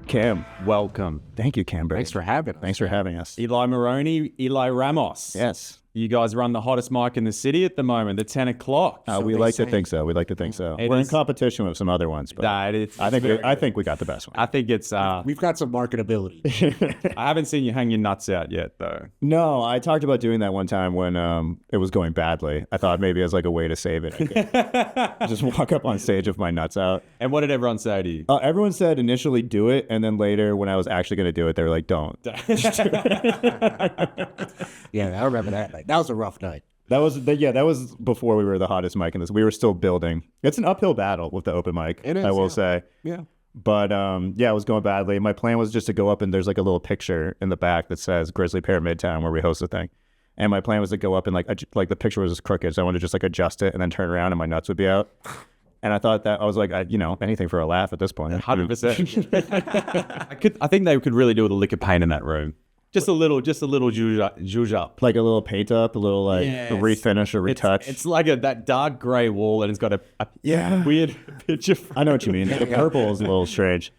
Cam, welcome. Thank you, Cam. Thanks for having us. Thanks for having us. Eli Maroney, Eli Ramos. Yes. You guys run the hottest mic in the city at the moment, the 10 o'clock. We like to think so. We like to think so. We're in competition with some other ones, but I think we got the best one. I think it's... We've got some marketability. I haven't seen you hang your nuts out yet, though. No, I talked about doing that one time when it was going badly. I thought maybe as like a way to save it, I could just walk up on stage with my nuts out. And what did everyone say to you? Everyone said initially do it, and then later when I was actually going to do it, they were like, don't. Yeah, I remember that night. That was a rough night. That was before we were the hottest mic in this. We were still building. It's an uphill battle with the open mic, it is, I will say. Yeah. But it was going badly. My plan was just to go up and there's like a little picture in the back that says Grizzly Pear Midtown where we host the thing. And my plan was to go up and like the picture was just crooked, so I wanted to just like adjust it and then turn around and my nuts would be out. And I thought that I was like, anything for a laugh at this point. 100%. I think they could really do with a lick of paint in that room. Just a little zhuzh up. Like a little paint up, a little like a refinish or retouch. It's like that dark gray wall and it's got a weird picture. I know what you mean. The purple is a little strange.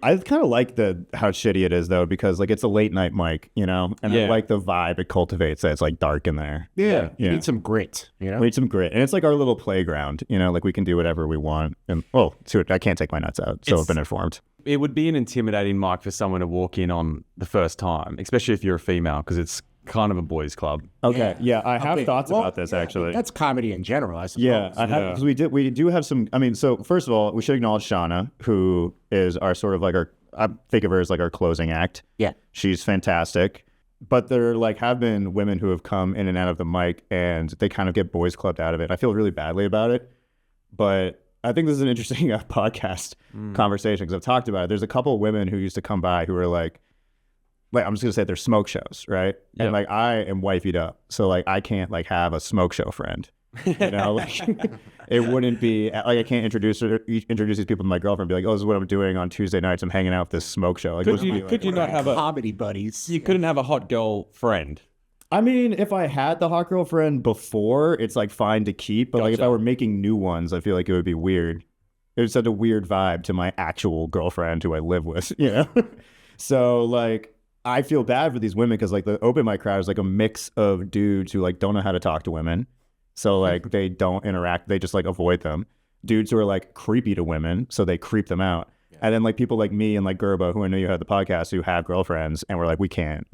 I kind of like how shitty it is though, because like it's a late night mic, and I like the vibe it cultivates that it's like dark in there. Yeah. You need some grit, We need some grit. And it's like our little playground, like we can do whatever we want. And I can't take my nuts out, so I've been informed. It would be an intimidating mic for someone to walk in on the first time, especially if you're a female, because it's kind of a boys' club. Okay, yeah, I have thoughts about this actually. That's comedy in general, I suppose. Yeah, I have because we do have some. I mean, so first of all, we should acknowledge Shauna, who is our sort of like I think of her as like our closing act. Yeah, she's fantastic. But there have been women who have come in and out of the mic, and they kind of get boys clubbed out of it. I feel really badly about it, but I think this is an interesting podcast conversation because I've talked about it. There's a couple of women who used to come by who are like I'm just gonna say they're smoke shows, right? Yep. And like I am wifeyed up, so like I can't like have a smoke show friend. It wouldn't be like I can't introduce these people to my girlfriend and be like, oh, this is what I'm doing on Tuesday nights. I'm hanging out with this smoke show. Like, could you not have a comedy buddies? You couldn't have a hot girl friend. I mean, if I had the hot girl friend before, it's like fine to keep. But like if I were making new ones, I feel like it would be weird. It would send a weird vibe to my actual girlfriend who I live with, So like I feel bad for these women because like the open mic crowd is like a mix of dudes who like don't know how to talk to women. So like they don't interact. They just like avoid them. Dudes who are like creepy to women. So they creep them out. Yeah. And then like people like me and like Gerbo, who I know you had the podcast, who have girlfriends and we're like, we can't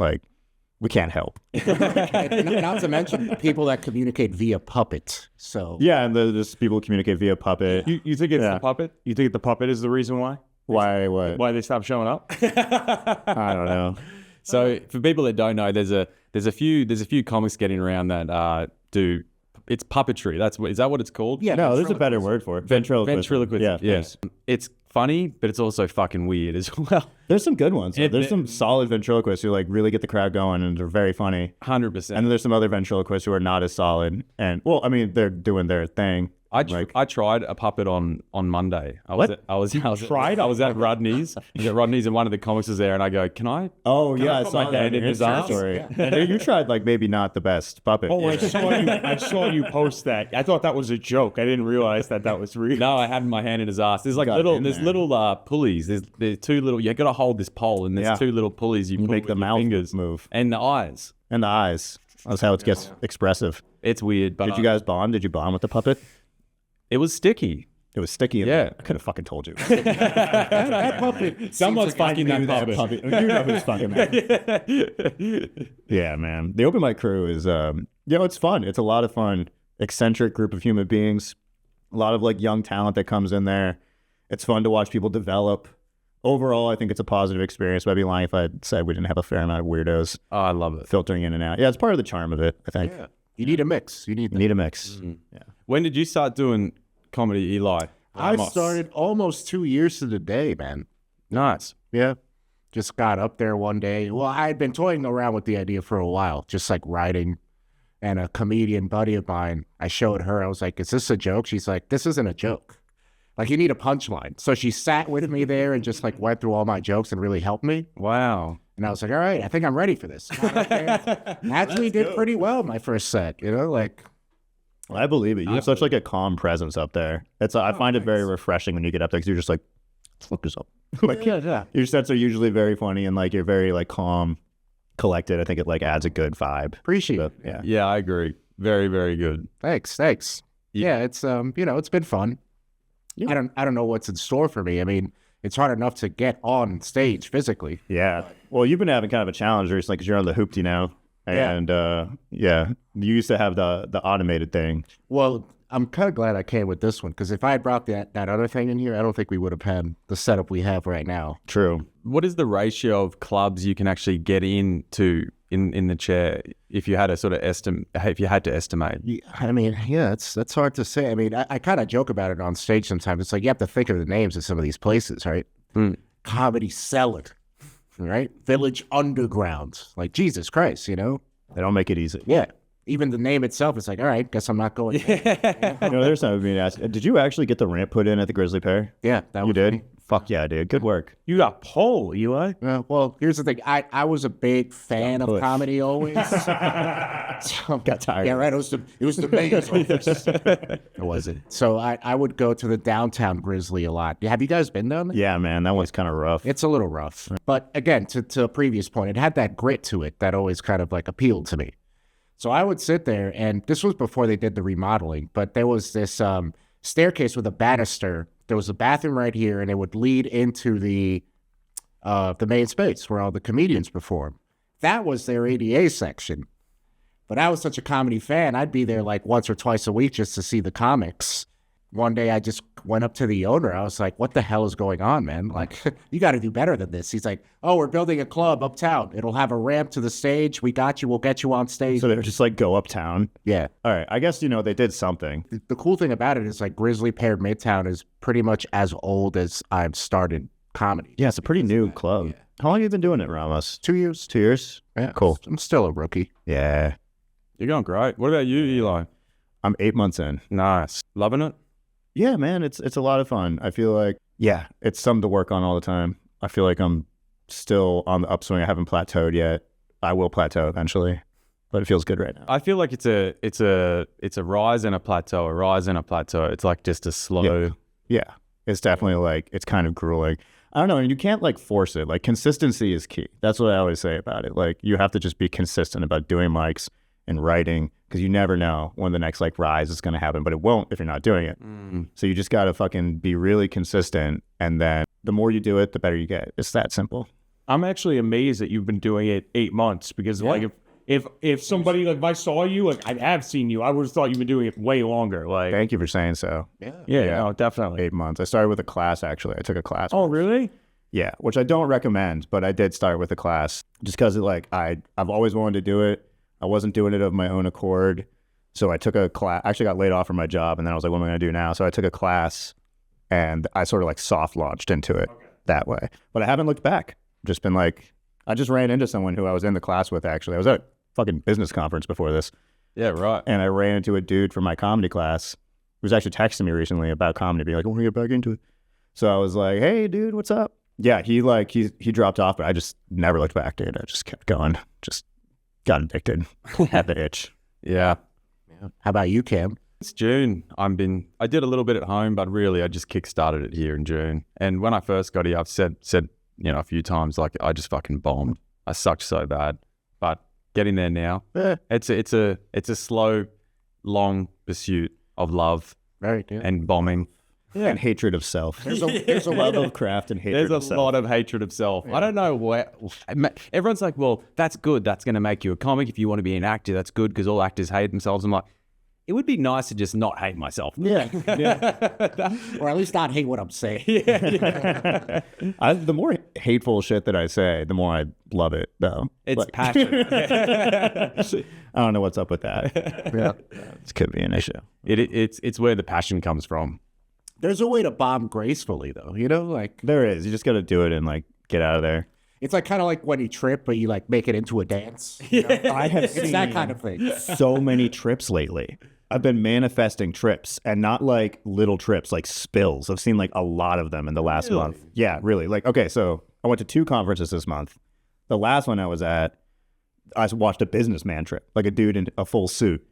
help. Not to mention people that communicate via puppet. So yeah, and there's people who communicate via puppet. You think it's the puppet? You think the puppet is the reason why? Why? What? Why they stopped showing up? I don't know. So for people that don't know, there's a few comics getting around that do. It's puppetry. Is that what it's called? Yeah. No, there's a better word for it. Ventriloquism. Yeah. Yes. It's funny, but it's also fucking weird as well. There's some good ones. There's some solid ventriloquists who like really get the crowd going and they're very funny. 100%. And then there's some other ventriloquists who are not as solid. And well, I mean, they're doing their thing. I tried a puppet on Monday. I was at Rodney's. And one of the comics was there, and I go, "Can I?" Oh yeah, I saw my hand in his ass. Yeah. You tried like maybe not the best puppet. Oh, I saw you post that. I thought that was a joke. I didn't realize that was real. No, I had my hand in his ass. There's like little pulleys. There's two little. You got to hold this pole, and there's two little pulleys. You make the mouth fingers move and the eyes. That's how it gets expressive. It's weird. But did you guys bond? Did you bond with the puppet? It was sticky. It was sticky. Yeah. I could have fucking told you. That puppet. Someone's fucking that puppet. You know who's fucking that. Yeah, man. The open mic crew is, it's fun. It's a lot of fun. Eccentric group of human beings. A lot of like young talent that comes in there. It's fun to watch people develop. Overall, I think it's a positive experience. But I'd be lying if I said we didn't have a fair amount of weirdos. Oh, I love it. Filtering in and out. Yeah, it's part of the charm of it, I think. Yeah. You need a mix. You need a mix. Mm-hmm. Yeah. When did you start doing comedy, Eli? I started almost 2 years to the day, man. Nice. Yeah. Just got up there one day. Well, I had been toying around with the idea for a while, just like writing. And a comedian buddy of mine, I showed her. I was like, is this a joke? She's like, this isn't a joke. Like, you need a punchline. So she sat with me there and just like went through all my jokes and really helped me. Wow. And I was like, all right, I think I'm ready for this. Actually did pretty well my first set, like. Well, I believe it. You have such like a calm presence up there. I find it very refreshing when you get up there because you're just like, let's look this up. Like your sets are usually very funny and like you're very like calm, collected. I think it like adds a good vibe. Appreciate it. Yeah. Yeah, I agree. Very, very good. Thanks. Yeah, it's it's been fun. Yeah. I don't know what's in store for me. I mean, it's hard enough to get on stage physically. Yeah. Well, you've been having kind of a challenge recently because you're on the hoopty now. And you used to have the automated thing. Well, I'm kind of glad I came with this one because if I had brought that other thing in here, I don't think we would have had the setup we have right now. True. What is the ratio of clubs you can actually get into in the chair if you had a sort of if you had to estimate? Yeah, I mean, that's hard to say. I mean, I kind of joke about it on stage sometimes. It's like you have to think of the names of some of these places, right? Comedy Cellar, right? Village Underground. Like, Jesus Christ, They don't make it easy. Yeah. Even the name itself is like, all right, guess I'm not going. There's something being asked. Did you actually get the ramp put in at the Grizzly Pear? Yeah, that You was did? me. Fuck yeah, dude. Good work. You got pole, Eli. Well, here's the thing. I was a big fan of push. comedy always. Got tired. Yeah, right. It was the mayor's office. It wasn't. So I would go to the downtown Grizzly a lot. Have you guys been down there? Yeah, man. That one's kind of rough. It's a little rough. But again, to a previous point, it had that grit to it that always kind of like appealed to me. So I would sit there, and this was before they did the remodeling, but there was this staircase with a banister. There was a bathroom right here, and it would lead into the main space where all the comedians perform. That was their ADA section. But I was such a comedy fan, I'd be there like once or twice a week just to see the comics. One day I just went up to the owner. I was like, what the hell is going on, man? Like, you got to do better than this. He's like, oh, we're building a club uptown. It'll have a ramp to the stage. We got you. We'll get you on stage. So they were just like, go uptown. Yeah. All right. I guess, they did something. The cool thing about it is like Grizzly Pear Midtown is pretty much as old as I've started comedy. Yeah, it's a pretty new club. How long have you been doing it, Ramos? 2 years. 2 years? Yeah. Cool. I'm still a rookie. Yeah. You're going great. What about you, Eli? I'm 8 months in. Nice. Loving it? Yeah, man, it's a lot of fun. I feel like, it's something to work on all the time. I feel like I'm still on the upswing. I haven't plateaued yet. I will plateau eventually, but it feels good right now. I feel like it's a rise and a plateau, a rise and a plateau. It's like just a slow. Yeah, it's definitely like, it's kind of grueling. I don't know, and you can't like force it. Like consistency is key. That's what I always say about it. Like you have to just be consistent about doing mics and writing, because you never know when the next like rise is going to happen, but it won't if you're not doing it. So you just got to fucking be really consistent, and then the more you do it, the better you get. It's that simple. I'm actually amazed that you've been doing it 8 months because like if somebody like if I saw you, like I have seen you, I would have thought you've been doing it way longer. Like Thank you for saying so. yeah, no, definitely. 8 months. I started with a class actually. I took a class. Oh, really? Yeah, which I don't recommend, but I did start with a class just because like I've always wanted to do it. I wasn't doing it of my own accord. So I took a class, actually got laid off from my job. And then I was like, what am I going to do now? So I took a class and I sort of like soft launched into it that way. But I haven't looked back. Just been like, I just ran into someone who I was in the class with actually. I was at a fucking business conference before this. Yeah, right. And I ran into a dude from my comedy class who was actually texting me recently about comedy, being like, I want to get back into it. So I was like, hey, dude, what's up? Yeah, he dropped off, but I just never looked back, dude. I just kept going. Just got addicted. Had the itch. Yeah. How about you, Cam? It's June. I did a little bit at home, but really I just kickstarted it here in June. And when I first got here, I've said a few times, like I just fucking bombed. I sucked so bad. But getting there now, it's a slow, long pursuit of love and bombing. Yeah. And hatred of self. There's a love of craft and hatred of self. There's a lot of hatred of self. Yeah. I don't know where. Everyone's like, well, that's good. That's going to make you a comic. If you want to be an actor, that's good because all actors hate themselves. I'm like, it would be nice to just not hate myself. Yeah. Or at least not hate what I'm saying. The more hateful shit that I say, the more I love it, though. It's passion. I don't know what's up with that. This could be an issue. It's where the passion comes from. There's a way to bomb gracefully, though. Like there is. You just got to do it and like get out of there. It's like kind of like when you trip, but you like make it into a dance. I have it's that kind of thing. So many trips lately. I've been manifesting trips, and not like little trips, like spills. I've seen like a lot of them in the last month. Yeah, really. Like, okay, so I went to 2 conferences this month. The last one I was at, I watched a businessman trip, like a dude in a full suit,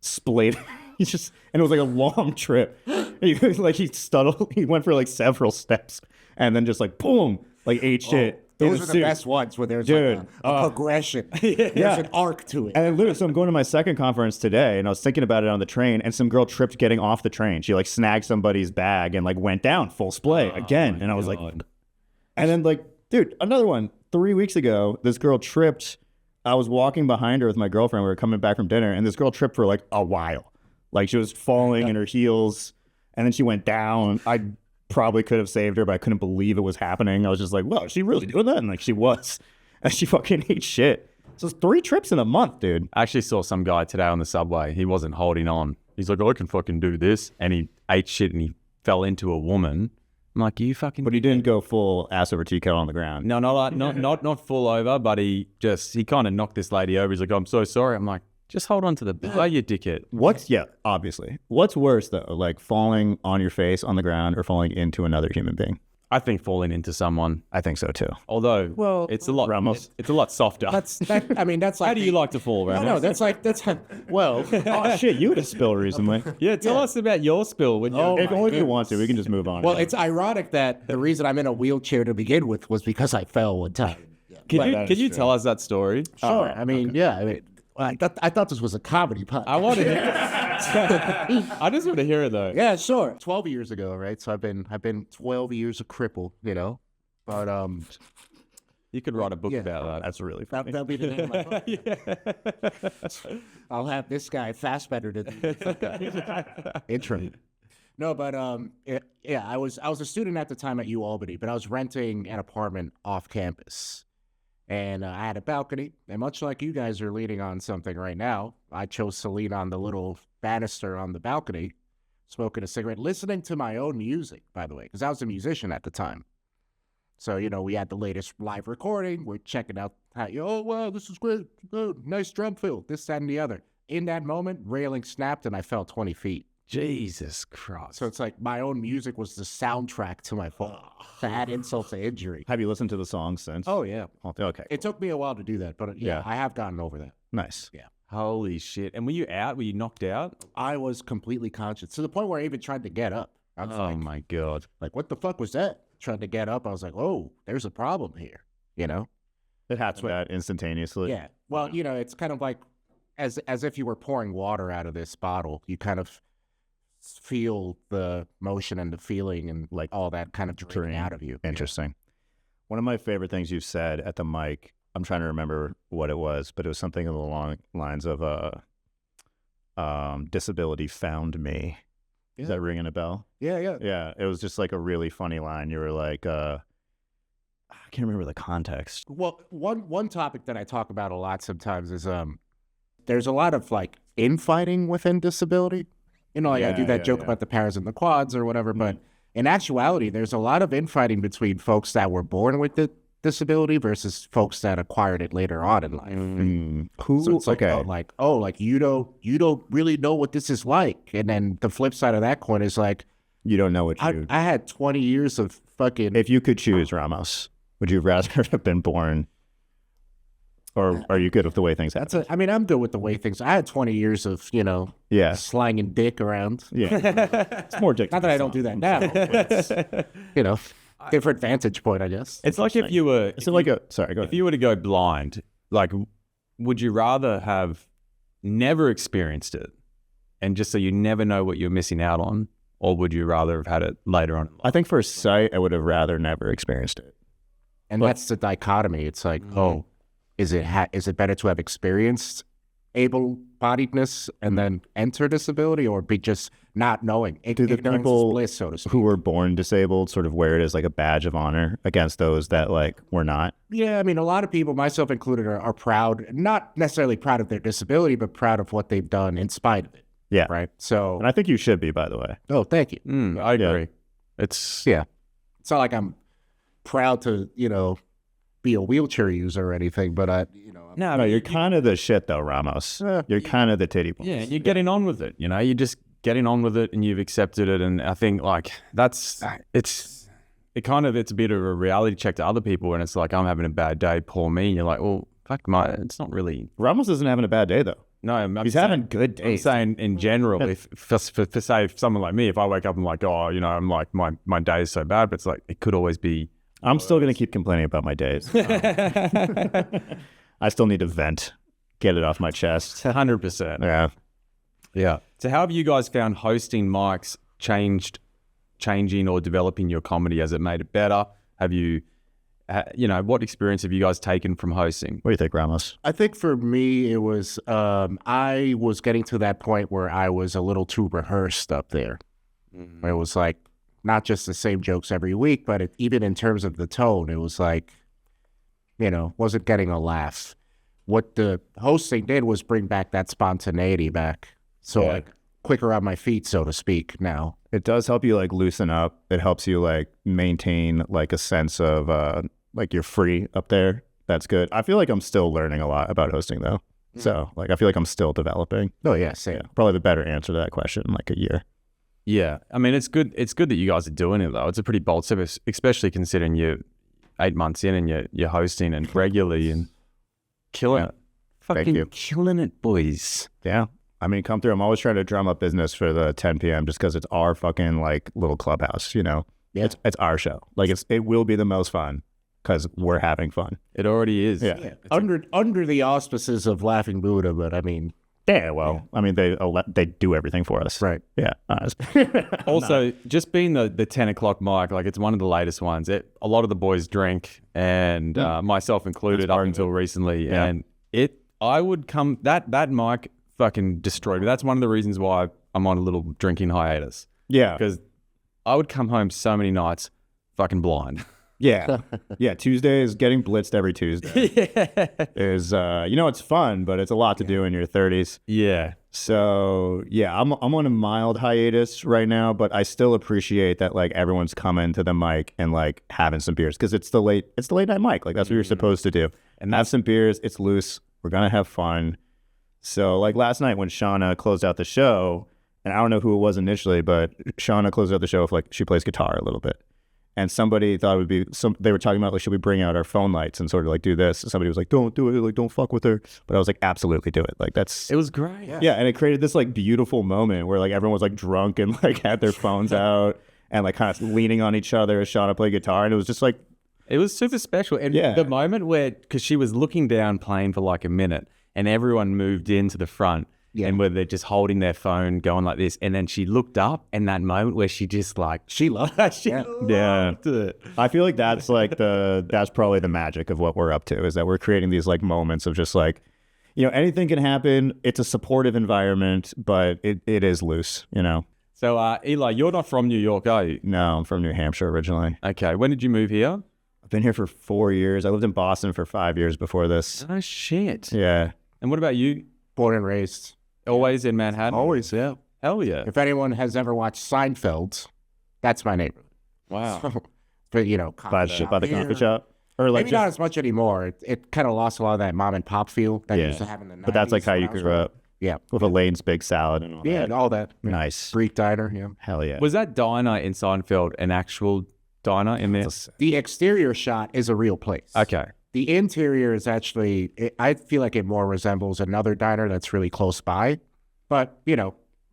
splayed. And it was like a long trip. He stuttled. He went for like several steps and then just like boom, like ate shit. Those are the best ones where there's like a progression. There's an arc to it. And then literally, so I'm going to my second conference today, and I was thinking about it on the train, and some girl tripped getting off the train. She like snagged somebody's bag and like went down full splay again. And I was like, and then like, dude, another one. 3 weeks ago, this girl tripped. I was walking behind her with my girlfriend. We were coming back from dinner, and this girl tripped for like a while. Like she was falling in her heels, and then she went down. I probably could have saved her, but I couldn't believe it was happening. I was just like, "Well, is she really doing that?" And like she was, and she fucking ate shit. So it's 3 trips in a month, dude. I actually saw some guy today on the subway. He wasn't holding on. He's like, I can fucking do this, and he ate shit and he fell into a woman. I'm like, you fucking. But he didn't go full ass over tea kettle on the ground. No, not full over, but he kind of knocked this lady over. He's like, I'm so sorry. I'm like, just hold on to the bar, you dickhead. Obviously. What's worse though, like falling on your face on the ground or falling into another human being? I think falling into someone. I think so too. Although, it's a lot. Ramos. It's a lot softer. That's like. How do you like to fall, Ramos? No, that's well. Oh shit, you had a spill recently. Yeah, tell us about your spill. When If only you want to, we can just move on. Well, it's ironic that the reason I'm in a wheelchair to begin with was because I fell one time. Can you tell us that story? Sure. I mean, I thought this was a comedy podcast. I want to hear. I just want to hear it though. Yeah, sure. 12 years ago, right? So I've been 12 years a cripple, you know. But you could write a book about that. That's really funny. that'll be the name of my book. I'll have this guy Fassbender to the intro. No, but I was a student at the time at UAlbany, but I was renting an apartment off campus. And I had a balcony, and much like you guys are leaning on something right now, I chose to lean on the little banister on the balcony, smoking a cigarette, listening to my own music, by the way, because I was a musician at the time. So, you know, we had the latest live recording. We're checking out how, oh, wow, this is great. Oh, nice drum fill, this, that, and the other. In that moment, railing snapped, and I fell 20 feet. Jesus Christ. So it's like my own music was the soundtrack to my fall. Sad insult to injury. Have you listened to the song since? Oh, yeah. Okay. It took me a while to do that, but yeah, I have gotten over that. Nice. Yeah. Holy shit. And were you out? Were you knocked out? I was completely conscious to the point where I even tried to get up. I was Oh my God. like, what the fuck was that? Tried to get up. I was like, oh, there's a problem here, you know? It happened that instantaneously. Yeah. Well, you know, it's kind of like as if you were pouring water out of this bottle. You kind of feel the motion and the feeling and like all that kind of draining out of you. Interesting. One of my favorite things you said at the mic, I'm trying to remember what it was, but it was something along the lines of disability found me. Yeah. Is that ringing a bell? Yeah. Yeah. It was just like a really funny line. You were like, I can't remember the context. Well, one topic that I talk about a lot sometimes is there's a lot of like infighting within disability. You know, like I do that joke about the paras and the quads or whatever, but in actuality, there's a lot of infighting between folks that were born with the disability versus folks that acquired it later on in life. Who? So it's like, you don't really know what this is like. And then the flip side of that coin is like, You don't know what you... I had 20 years of fucking... If you could choose, Ramos, would you rather have been born... Or are you good with the way things happen? I mean, I'm good with the way things... I had 20 years of, you know, slanging dick around. Yeah. It's more dick. Not that I don't do that now. But, you know, different vantage point, I guess. It's like if you were... Sorry, go ahead. If you were to go blind, like, would you rather have never experienced it and just so you never know what you're missing out on? Or would you rather have had it later on in life? I think for sight, I would have rather never experienced it. And that's the dichotomy. It's like, is it better to have experienced able-bodiedness and then enter disability, or be just not knowing? Do the Ignorance people is bliss, so to speak. who were born disabled sort of wear it as like a badge of honor against those that like were not? Yeah, I mean, a lot of people, myself included, are proud, not necessarily proud of their disability, but proud of what they've done in spite of it. Yeah. Right? So, And I think you should be, by the way. oh, thank you. I agree. It's Yeah. It's not like I'm proud to, you know, be a wheelchair user or anything, but I'm No, you're kind of the shit though, Ramos. You're kind of the titty balls. Yeah, you're getting on with it. You know, you're just getting on with it, and you've accepted it. And I think like it's a bit of a reality check to other people when it's like, I'm having a bad day, poor me. And you're like, well, fuck, it's not really. Ramos isn't having a bad day though. No, I'm He's saying, having good I'm days. saying in general, if for say if someone like me, if I wake up and like, oh, you know, I'm like my day is so bad, but it's like it could always be. I'm still going to keep complaining about my days. I still need to vent, get it off my chest. 100%. Yeah. Yeah. So how have you guys found hosting mics changing or developing your comedy? Has it made it better? Have you, what experience have you guys taken from hosting? What do you think, Ramos? I think for me, it was, I was getting to that point where I was a little too rehearsed up there. It was like, not just the same jokes every week, but even in terms of the tone, it was like, wasn't getting a laugh. What the hosting did was bring back that spontaneity back. So like quicker on my feet, so to speak, now. It does help you like loosen up. It helps you like maintain like a sense of like you're free up there. That's good. I feel like I'm still learning a lot about hosting though. So like I feel like I'm still developing. Oh yeah, same. Yeah, probably the better answer to that question in like a year. Yeah. I mean, it's good that you guys are doing it though. It's a pretty bold step, especially considering you're 8 months in and you're hosting and regularly and killing it. Fucking you. killing it, boys. Yeah. I mean, come through. I'm always trying to drum up business for the 10 p.m. just because it's our fucking like little clubhouse, Yeah. It's our show. Like it will be the most fun because we're having fun. It already is. Yeah. Under the auspices of Laughing Buddha, but I mean, Yeah, well, I mean, they do everything for us. right. Yeah. Also, just being the 10 o'clock mic, like it's one of the latest ones. A lot of the boys drink, and myself included, up until recently. Yeah. And I would come that mic fucking destroyed me. That's one of the reasons why I'm on a little drinking hiatus. Yeah. Because I would come home so many nights fucking blind. Yeah. Yeah. Tuesdays, getting blitzed every Tuesday is, it's fun, but it's a lot to do in your 30s. Yeah. So yeah, I'm on a mild hiatus right now, but I still appreciate that like everyone's coming to the mic and like having some beers because it's the late night mic. Like that's what you're supposed to do. And have some beers. It's loose. We're going to have fun. So like last night when Shauna closed out the show, and I don't know who it was initially, but Shauna closed out the show with like she plays guitar a little bit. And somebody thought it would be they were talking about like, should we bring out our phone lights and sort of like do this? And somebody was like, don't do it. Like, don't fuck with her. But I was like, absolutely do it. Like It was great. yeah. And it created this like beautiful moment where like everyone was like drunk and like had their phones out and like kind of leaning on each other as Shauna played guitar. And it was just like, It was super special. And Yeah. the moment because she was looking down playing for like a minute and everyone moved into the front and where they're just holding their phone going like this. And then she looked up and that moment where she just like, she loved it. I feel like that's like that's probably the magic of what we're up to is that we're creating these like moments of just like, anything can happen. It's a supportive environment, but it is loose, So Eli, you're not from New York, are you? No, I'm from New Hampshire originally. Okay. When did you move here? I've been here for 4 years. I lived in Boston for 5 years before this. Oh, shit. Yeah. And what about you? Born and raised. Always in Manhattan? Always, yeah. Hell yeah. If anyone has ever watched Seinfeld, that's my neighborhood. Wow. But, By the coffee shop. Or like maybe not as much anymore. It kind of lost a lot of that mom and pop feel that used to have in the 90s. But that's like how when you I was grew growing up. Yeah. With Elaine's big salad and all Yeah, that. and all that. Yeah. Nice. Greek diner, yeah. Hell yeah. Was that diner in Seinfeld an actual diner in there? The exterior shot is a real place. Okay. The interior is actually, I feel like it more resembles another diner that's really close by. But,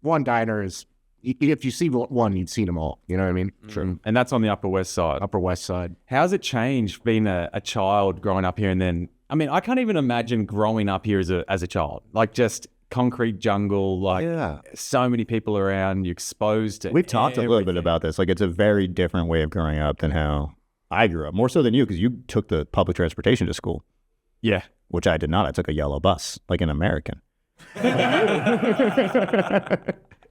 one diner is, if you see one, you've seen them all. You know what I mean? True. And that's on the Upper West Side. Upper West Side. How's it changed being a child growing up here and then, I mean, I can't even imagine growing up here as a child. Like just concrete jungle, like so many people around, you're exposed to We've talked a little bit everything. about this. Like it's a very different way of growing up than how I grew up. More so than you because you took the public transportation to school, Yeah. which I did not. I took a yellow bus, like an American.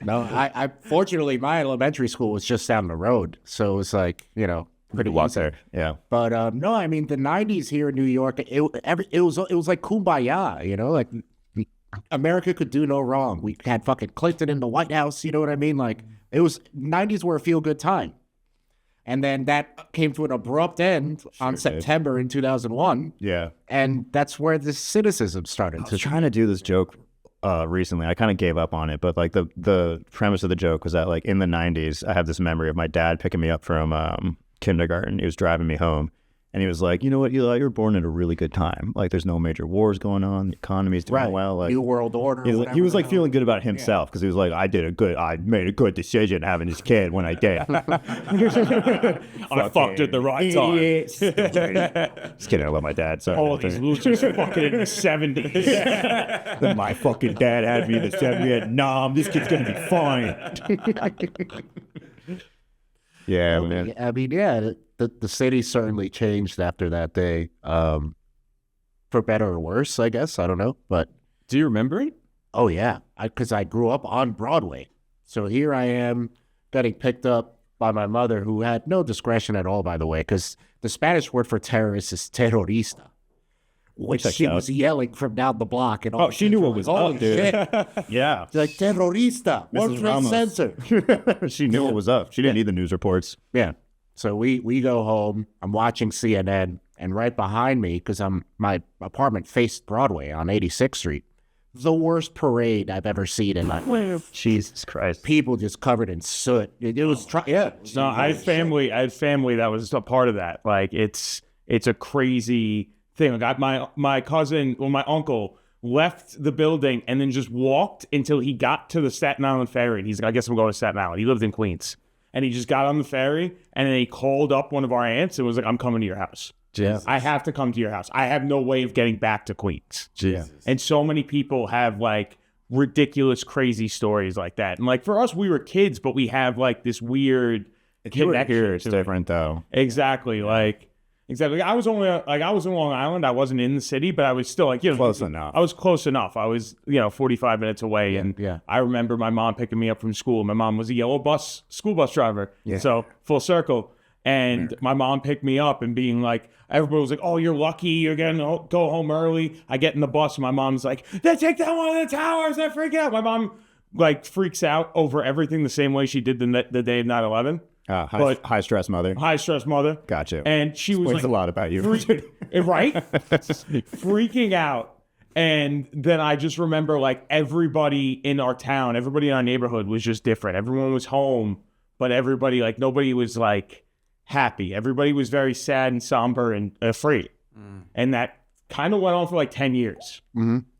No, I fortunately, my elementary school was just down the road. So it was like, pretty Walk easy. there. Yeah. But no, I mean, the 90s here in New York, it was like kumbaya, like America could do no wrong. We had fucking Clinton in the White House, you know what I mean? Like 90s were a feel good time. And then that came to an abrupt end on September in 2001. Yeah. And that's where the cynicism started. I was trying to do this joke recently. I kind of gave up on it, but like the premise of the joke was that like in the 90s, I have this memory of my dad picking me up from kindergarten. He was driving me home And he was like, you know what, Eli, you're born at a really good time. Like, there's no major wars going on. The economy's doing well. Like, New World Order. He was like feeling good about himself because he was like, I made a good decision having this kid when I did. I fucked at the right time. Just kidding, I love my dad. Sorry. All these losers fucking in the 70s. Then my fucking dad had me in the Vietnam. This kid's gonna be fine. Yeah, man. I mean, yeah, the city certainly changed after that day, for better or worse, I guess. I don't know, but Do you remember it? oh yeah, because I grew up on Broadway, so here I am getting picked up by my mother, who had no discretion at all, by the way, because the Spanish word for terrorist is terrorista, which Checks she out. was yelling from down the block. And all Oh, she knew what was holy up, dude. shit. Yeah. She's like, terrorista, Mrs. World Ramos. Trade Center. She knew what was up. She didn't need the news reports. Yeah. So we go home. I'm watching CNN, and right behind me, because my apartment faced Broadway on 86th Street, the worst parade I've ever seen in my life. Jesus Christ. People just covered in soot. It was No, I had family that was a part of that. Like it's a crazy thing. Like my cousin, well, my uncle left the building and then just walked until he got to the Staten Island ferry. And he's like, I guess I'm going to Staten Island. He lived in Queens. And he just got on the ferry and then he called up one of our aunts and was like, I'm coming to your house. Jesus. I have to come to your house. I have no way of getting back to Queens. Jesus. And so many people have like ridiculous, crazy stories like that. And like for us, we were kids, but we have like this weird connection Here, it's to it. different though. Exactly. Exactly. I was only I was in Long Island. I wasn't in the city, but I was still like, Close enough. I was close enough. I was, 45 minutes away. And yeah. I remember my mom picking me up from school. My mom was a yellow school bus driver. Yeah. So full circle. And my mom picked me up and being like, everybody was like, oh, you're lucky. You're going to go home early. I get in the bus and my mom's like, they take down one of the towers. I freak out. My mom like freaks out over everything the same way she did the day of 9/11. High stress mother. High stress mother. Gotcha. And she was Explains like, a lot about you. right? Freaking out. And then I just remember like everybody in our town, everybody in our neighborhood was just different. Everyone was home, but everybody, like nobody was like happy. Everybody was very sad and somber and afraid. And that kind of went on for like 10 years.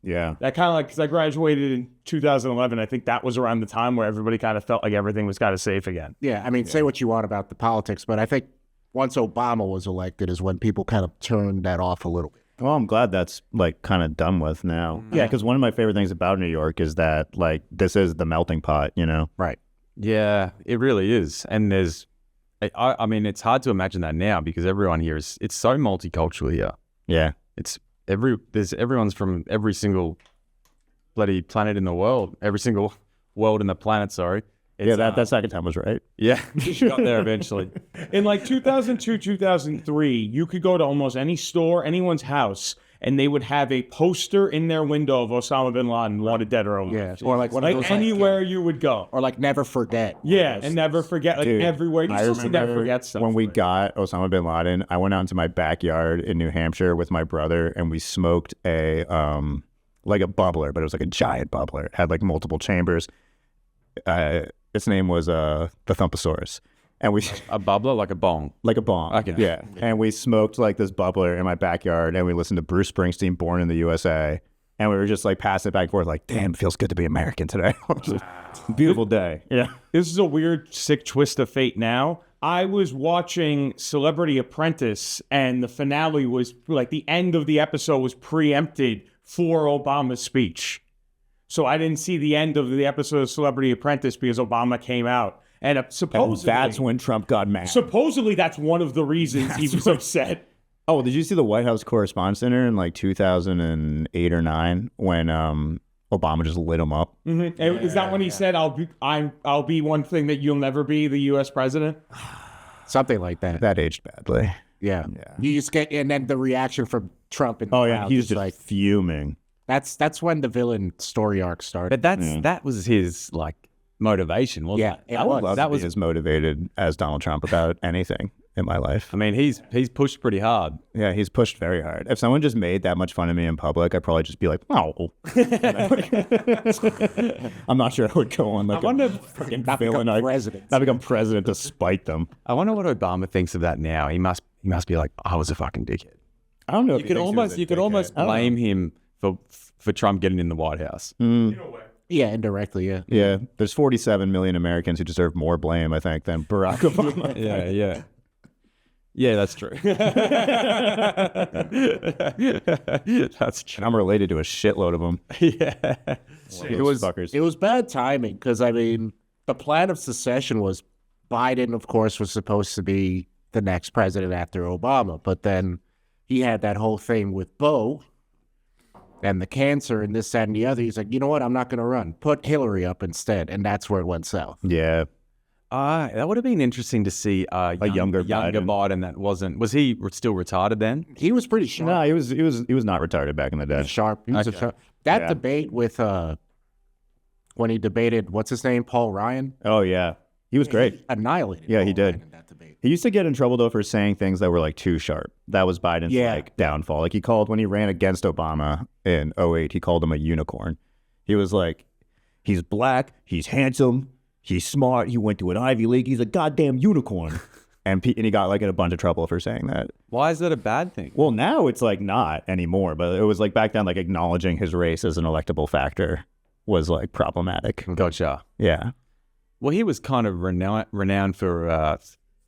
Yeah. That kind of like, because I graduated in 2011, I think that was around the time where everybody kind of felt like everything was kind of safe again. Yeah, I mean, say what you want about the politics, but I think once Obama was elected is when people kind of turned that off a little bit. Well, I'm glad that's like kind of done with now. Yeah, because one of my favorite things about New York is that like this is the melting pot, Right. Yeah, it really is. And I mean, it's hard to imagine that now because everyone here it's so multicultural here. Yeah. Everyone's from every single bloody planet in the world, every single world in the planet, sorry. That second time was right. Yeah, you got there eventually. In like 2002, 2003, you could go to almost any store, anyone's house, and they would have a poster in their window of Osama bin Laden, wanted dead or alive. Yeah, or like one of those, anywhere you would go. or like never forget. Yeah, and never forget, like Dude, everywhere. You I just never remember forget stuff. when we got Osama bin Laden, I went out into my backyard in New Hampshire with my brother and we smoked a like a bubbler, but it was like a giant bubbler. It had like multiple chambers. Its name was the Thumposaurus. And we A bubbler, like a bong. like a bomb. Okay. Yeah. And we smoked like this bubbler in my backyard and we listened to Bruce Springsteen, Born in the USA. And we were just like passing it back and forth like, damn, it feels good to be American today. Beautiful day. Yeah. This is a weird, sick twist of fate now. I was watching Celebrity Apprentice, and the finale was like the end of the episode was preempted for Obama's speech. So I didn't see the end of the episode of Celebrity Apprentice because Obama came out. And supposedly, That's when Trump got mad. supposedly that's one of the reasons he was upset. Oh, did you see the White House Correspondents' Dinner in like 2008 or 9 when Obama just lit him up? Mm-hmm. Is that when he said, "I'll be one thing that you'll never be, the U.S. president"? Something like that. That aged badly. Yeah. You just get, and then the reaction from Trump. And Oh yeah, he was just like, fuming. that's when the villain story arc started. But that was his like motivation, wasn't Yeah, it? it I would was. love that to was be as motivated as Donald Trump about anything. in my life. I mean, he's pushed pretty hard. Yeah, he's pushed very hard. If someone just made that much fun of me in public, I'd probably just be like, oh. I'm not sure I would go on like I wonder, fucking Not become president. Not become president to spite them. I wonder what Obama thinks of that now. He must be like, I was a fucking dickhead. I don't know. You could almost blame him for Trump getting in the White House. Yeah, indirectly, yeah. Yeah, there's 47 million Americans who deserve more blame, I think, than Barack Obama. Yeah, that's true. That's true. And I'm related to a shitload of them. Yeah. It was bad timing because, I mean, the plan of secession was Biden, of course, was supposed to be the next president after Obama, but then he had that whole thing with Beau and the cancer and this, that, and the other. He's like, you know what? I'm not going to run. Put Hillary up instead. And that's where it went south. Yeah. That would have been interesting to see a younger Biden that wasn't. Was he still retarded then? He was pretty sharp. No, he was not retarded back in the day. Sharp. He was sharp. That debate with when he debated, what's his name? Paul Ryan? Oh, yeah. He was great. He annihilated Yeah, Paul he did. Ryan in that debate. He used to get in trouble, though, for saying things that were, like, too sharp. That was Biden's, like, downfall. Like, he called, when he ran against Obama in 2008, he called him a unicorn. He was like, he's black, he's handsome, he's smart, he went to an Ivy League, he's a goddamn unicorn. And he got, like, in a bunch of trouble for saying that. Why is that a bad thing? Well, now it's, like, not anymore. But it was, like, back then, like, acknowledging his race as an electable factor was, like, problematic. Gotcha. Yeah. Well, he was kind of renowned for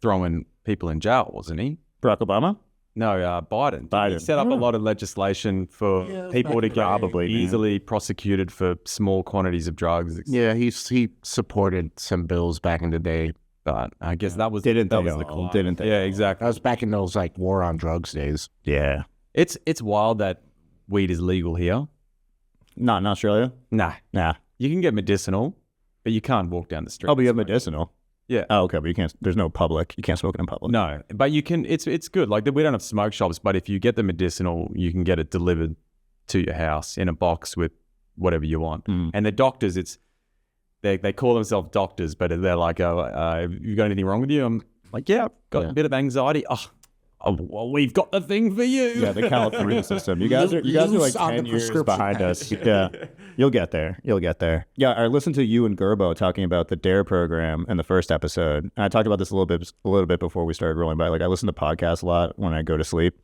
throwing people in jail, wasn't he? Barack Obama? No, Biden. Biden. He set up a lot of legislation for people to get easily prosecuted for small quantities of drugs. Yeah, he supported some bills back in the day. But I guess that was Didn't the they? climb. Didn't they? Yeah, exactly. That was back in those, like, war on drugs days. Yeah. It's wild that weed is legal here. Not in Australia? Nah. Nah. You can get medicinal, but you can't walk down the street. Oh, but you have medicinal. Yeah. Oh, okay, but you can't. There's no public. You can't smoke it in public. No, but you can. It's good. Like we don't have smoke shops, but if you get the medicinal, you can get it delivered to your house in a box with whatever you want. And the doctors, they call themselves doctors, but they're like, "Oh, you got anything wrong with you?" I'm like, "Yeah, I've got a bit of anxiety." Oh, well, we've got the thing for you. Yeah, the California system. You guys are like 10 years behind us. Yeah, you'll get there. Yeah, I listened to you and Gerbo talking about the DARE program in the first episode. And I talked about this a little bit before we started rolling by. Like, I listen to podcasts a lot when I go to sleep.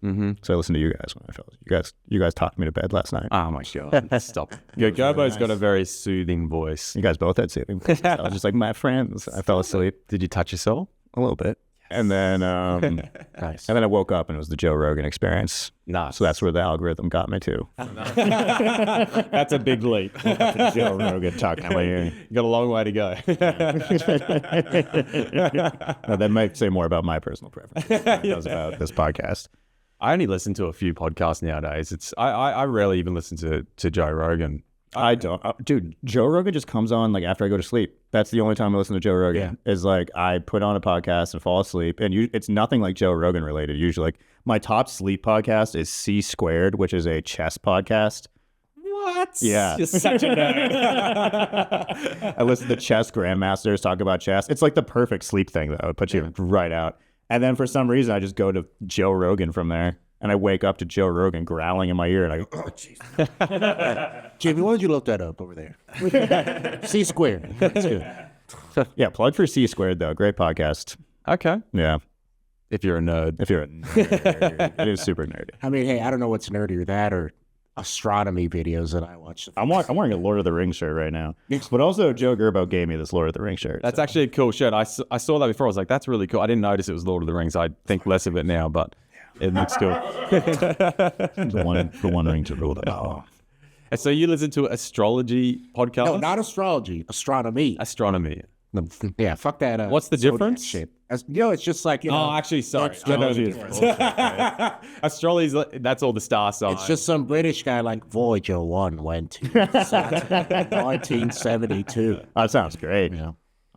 So I listen to you guys when I fell asleep. You guys talked me to bed last night. Oh my god! Stop. Yeah, Gerbo's got a very soothing voice. You guys both had soothing voices. I was just like, my friends. I fell asleep Did you touch yourself? a little bit. And then, Nice. and then I woke up and it was the Joe Rogan Experience. Nice. So that's where the algorithm got me to. That's a big leap. Joe Rogan talking about you. You got a long way to go. No, that might say more about my personal preference than it does about this podcast. I only listen to a few podcasts nowadays. I rarely even listen to Joe Rogan. I don't, dude. Joe Rogan just comes on like after I go to sleep. That's the only time I listen to Joe Rogan. Is like I put on a podcast and fall asleep, and it's nothing like Joe Rogan related. Usually, like my top sleep podcast is C Squared, which is a chess podcast. What? Yeah. You're such a nerd. I listen to chess grandmasters talk about chess. It's like the perfect sleep thing, though. It puts you right out. And then for some reason, I just go to Joe Rogan from there. And I wake up to Joe Rogan growling in my ear, and I go, oh, jeez. Jamie, why don't you look that up over there? C Squared. That's good. Yeah, plug for C Squared, though. Great podcast. Okay. Yeah. If you're a nerd. If you're a nerd. It is super nerdy. I mean, hey, I don't know what's nerdier, that or astronomy videos that I watch. I'm wearing a Lord of the Rings shirt right now. But also, Joe Gerbo gave me this Lord of the Rings shirt. That's actually a cool shirt. I saw that before. I was like, that's really cool. I didn't notice it was Lord of the Rings. I think less of it now, but it looks cool. the one ring to rule them all. And so you listen to astrology podcast? No, not astrology. Astronomy. Astronomy. Yeah, fuck that. What's the difference? Shit. It's just like, you know. Oh, actually, sorry. I know the difference. Astrology's, that's all the star signs. It's just some British guy like Voyager 1 went to Saturn, 1972. That sounds great. Yeah.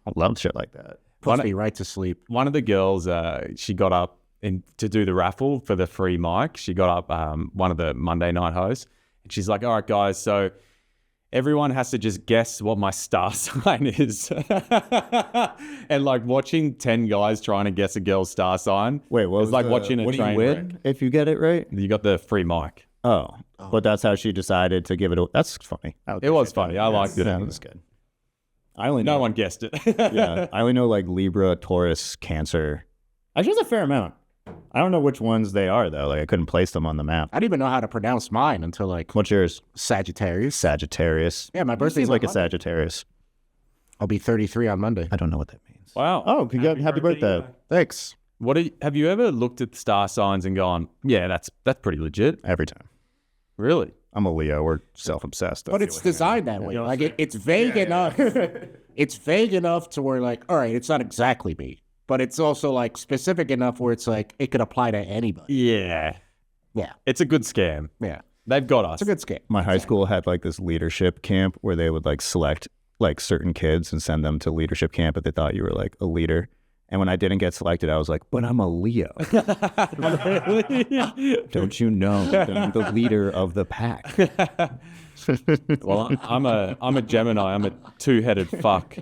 I love shit like that. Puts me right to sleep. One of the girls, she got up to do the raffle for the free mic. She got up, one of the Monday night hosts, and she's like, all right, guys, so everyone has to just guess what my star sign is. And like watching 10 guys trying to guess a girl's star sign. Wait, what it's was like the- watching a what do you train win wreck. if you get it right? You got the free mic. Oh, but that's how she decided to give it. That's funny. It was funny. I liked it. Yeah, that was good. I only No know, one guessed it. yeah, I only know like Libra, Taurus, Cancer. Actually, it's a fair amount. I don't know which ones they are though. Like I couldn't place them on the map. I didn't even know how to pronounce mine until like What's yours? Sagittarius. Sagittarius. Yeah, my Birthday's birthday's like a on Monday. Sagittarius. I'll be 33 on Monday. I don't know what that means. Wow. Oh, happy birthday. Thanks. Have you ever looked at star signs and gone, yeah, that's pretty legit? Every time. Really? I'm a Leo. We're self-obsessed. But it's designed that way. Like it's vague enough. It's vague enough to where like, all right, it's not exactly me, but it's also like specific enough where it's like it could apply to anybody. Yeah. Yeah. It's a good scam. Yeah. They've got us. It's a good scam. My high school had like this leadership camp where they would like select like certain kids and send them to leadership camp if they thought you were like a leader. And when I didn't get selected, I was like, but I'm a Leo. Don't you know that I'm the leader of the pack? Well, I'm a Gemini. I'm a two-headed fuck.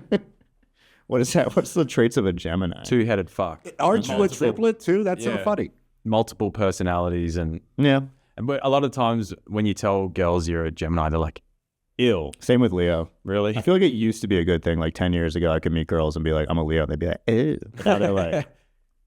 What is that? What's the traits of a Gemini? Two-headed fuck. Aren't you a triplet too? That's so Yeah. funny. Multiple personalities. Yeah. But a lot of times when you tell girls you're a Gemini, they're like, ill. Same with Leo. Really? I feel like it used to be a good thing. Like 10 years ago, I could meet girls and be like, I'm a Leo. And they'd be like, ew. Now they're like,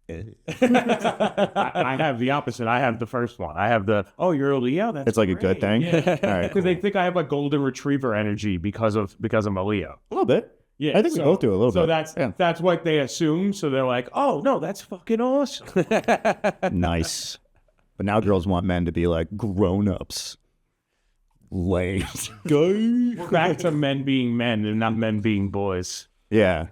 ew. I have the opposite. I have the first one. I have the, oh, you're a Leo? That's It's like a good thing. Yeah. All right. Because they think I have like golden retriever energy because I'm a Leo. A little bit. Yeah, I think we both do a little so bit. So that's what they assume. So they're like, oh no, that's fucking awesome. Nice. But now girls want men to be like grown-ups. Lame. Go back to men being men and not men being boys. Yeah.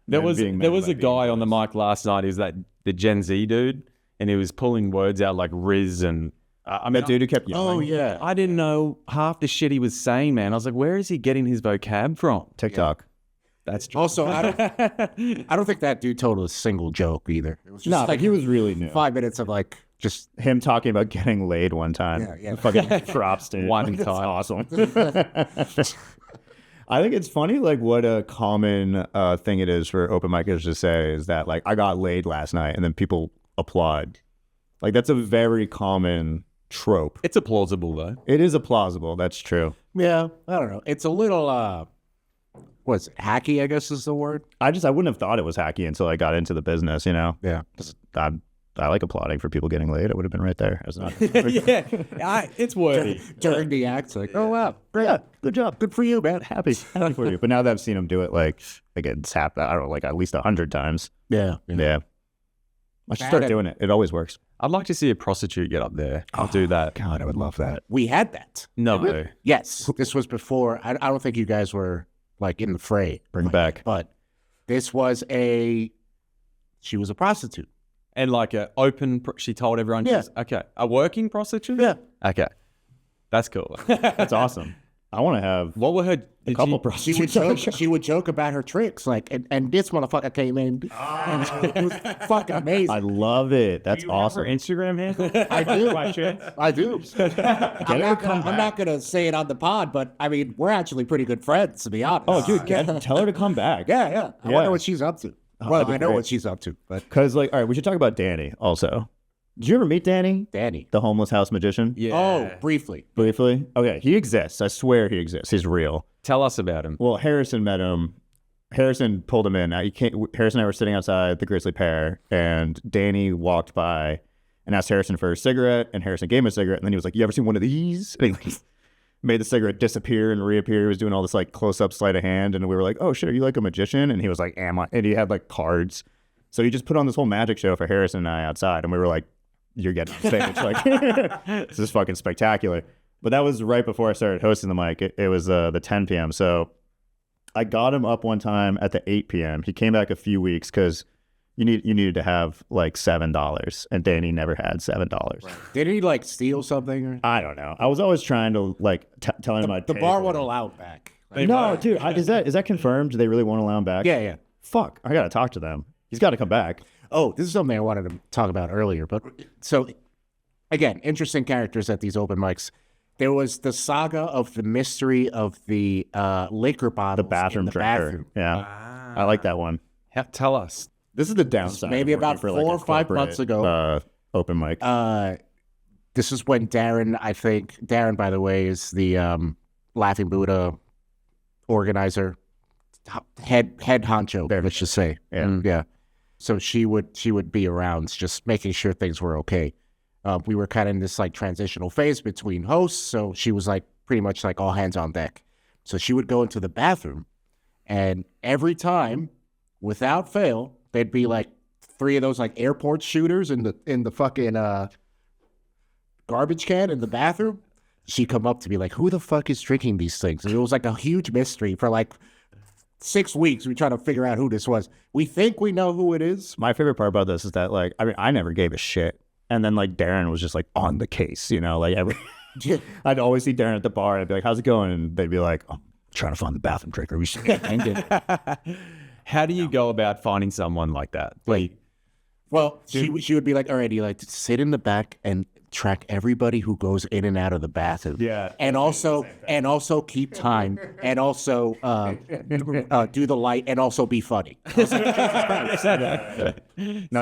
There Men was being there men was by a being guy on the mic last night. He was the Gen Z dude, and he was pulling words out like Riz and I mean, That dude who kept yelling. Oh yeah. I didn't know half the shit he was saying, man. I was like, where is he getting his vocab from? TikTok. That's true. Also, I don't think that dude told a single joke either. It was just No, like but he was really new. 5 minutes of like just Him talking about getting laid one time. Yeah. Fucking props, dude. One That's time. awesome. I think it's funny, like, what a common thing it is for open micers to say is that, like, I got laid last night, and then people applaud. Like, that's a very common trope. It's a plausible though. It is a plausible. That's true. yeah. I don't know. It's a little what's it? Hacky, I guess is the word. I wouldn't have thought it was hacky until I got into the business, you know? Yeah. I like applauding for people getting laid. I would have been right there. As not. Yeah, it's worthy. During the act, like, oh wow, great. Yeah, good job. Good for you, man. Happy for you. But now that I've seen him do it, like it's happened, I don't know, like at least 100 times. Yeah. Yeah. I should start doing it. It always works. I'd like to see a prostitute get up there. I'll do that. God, I would love that. We had that. No. Yes. This was before. I don't think you guys were like in the fray. Bring it back. But this was she was a prostitute. And like a open, she told everyone, Yeah. she's, okay, a working prostitute? Yeah. Okay. That's cool. That's awesome. I want to have What were her, a couple She would prostitutes. joke. She would joke about her tricks, like, and this motherfucker came in. And it was fucking amazing. I love it. That's awesome. Her Instagram handle? I do. By chance? I do. I'm not gonna say it on the pod, but I mean, we're actually pretty good friends, to be honest. Oh, dude, tell her to come back. Yeah. I Yeah. wonder what she's up to. Well, that'd be I know great. what she's up to, but Because, like, all right, we should talk about Danny also. Did you ever meet Danny, Danny. the homeless house magician? Yeah. Oh, briefly. Briefly? Okay, he exists. I swear he exists. He's real. Tell us about him. Well, Harrison met him. Harrison pulled him in. Harrison and I were sitting outside the Grizzly Pear, and Danny walked by and asked Harrison for a cigarette, and Harrison gave him a cigarette, and then he was like, "You ever seen one of these?" And he made the cigarette disappear and reappear. He was doing all this like close-up sleight of hand, and we were like, "Oh shit, are you like a magician?" And he was like, "Am I?" And he had like cards. So he just put on this whole magic show for Harrison and I outside, and we were like, "You're getting on stage. Like, this is fucking spectacular." But that was right before I started hosting the mic. It was the 10 p.m. So I got him up one time at the 8 p.m. He came back a few weeks because you needed to have like $7, and Danny never had $7. Did he like steal something? Or? I don't know. I was always trying to like tell him I'd The pay bar for would it. allow it back. No, dude, is that confirmed? Do they really want to allow him back? Yeah. Fuck, I gotta talk to them. He's got to come back. Oh, this is something I wanted to talk about earlier. But so, again, interesting characters at these open mics. There was the saga of the mystery of the liquor bottles. The bathroom in the drinker. bathroom. Yeah. I like that one. Tell us. This is the downside. Maybe of working about for, 4 like, a or 5 months corporate, ago. Open mic. This is when Darren, Darren, by the way, is the Laughing Buddha organizer, head honcho, let's just say. Yeah. So she would be around, just making sure things were okay. We were kind of in this like transitional phase between hosts, so she was like pretty much like all hands on deck. So she would go into the bathroom, and every time, without fail, there'd be like 3 of those like airport shooters in the fucking garbage can in the bathroom. She'd come up to me like, "Who the fuck is drinking these things?" And it was like a huge mystery for like 6 weeks. We tried to figure out who this was. We think we know who it is. My favorite part about this is that, like, I mean, I never gave a shit. And then, like, Darren was just, like, on the case, you know? Like, I'd always see Darren at the bar, and I'd be like, "How's it going?" And they'd be like, "Oh, I'm trying to find the bathroom drinker. We should end it." How do you go about finding someone like that? Well, she would be like, "All right, Eli, sit in the back and track everybody who goes in and out of the bathroom. Yeah. And also keep time, and also do the light, and also be funny." No,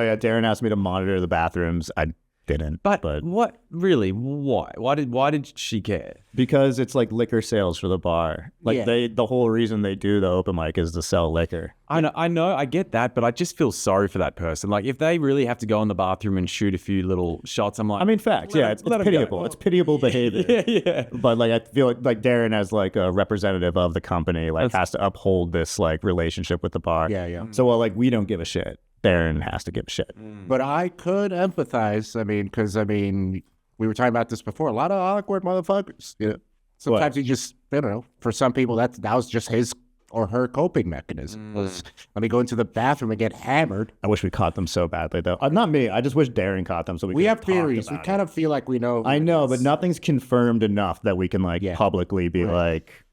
yeah, Darren asked me to monitor the bathrooms. I didn't. But what really? Why? Why did she care? Because it's like liquor sales for the bar. Like the whole reason they do the open mic is to sell liquor. I know, I get that, but I just feel sorry for that person. Like, if they really have to go in the bathroom and shoot a few little shots, I'm like, I mean, facts. Yeah, it's pitiable. It's pitiable behavior. yeah. But like, I feel like Darren, as like a representative of the company, like has to uphold this like relationship with the bar. Yeah. So while like we don't give a shit, Darren has to give a shit. But I could empathize. I mean, because we were talking about this before. A lot of awkward motherfuckers. You know, sometimes you just, you know, for some people that was just his or her coping mechanism. Was, let me go into the bathroom and get hammered. I wish we caught them so badly, though. Not me. I just wish Darren caught them so we have theories. We kind of feel like we know. I know, but nothing's confirmed enough that we can like publicly be like.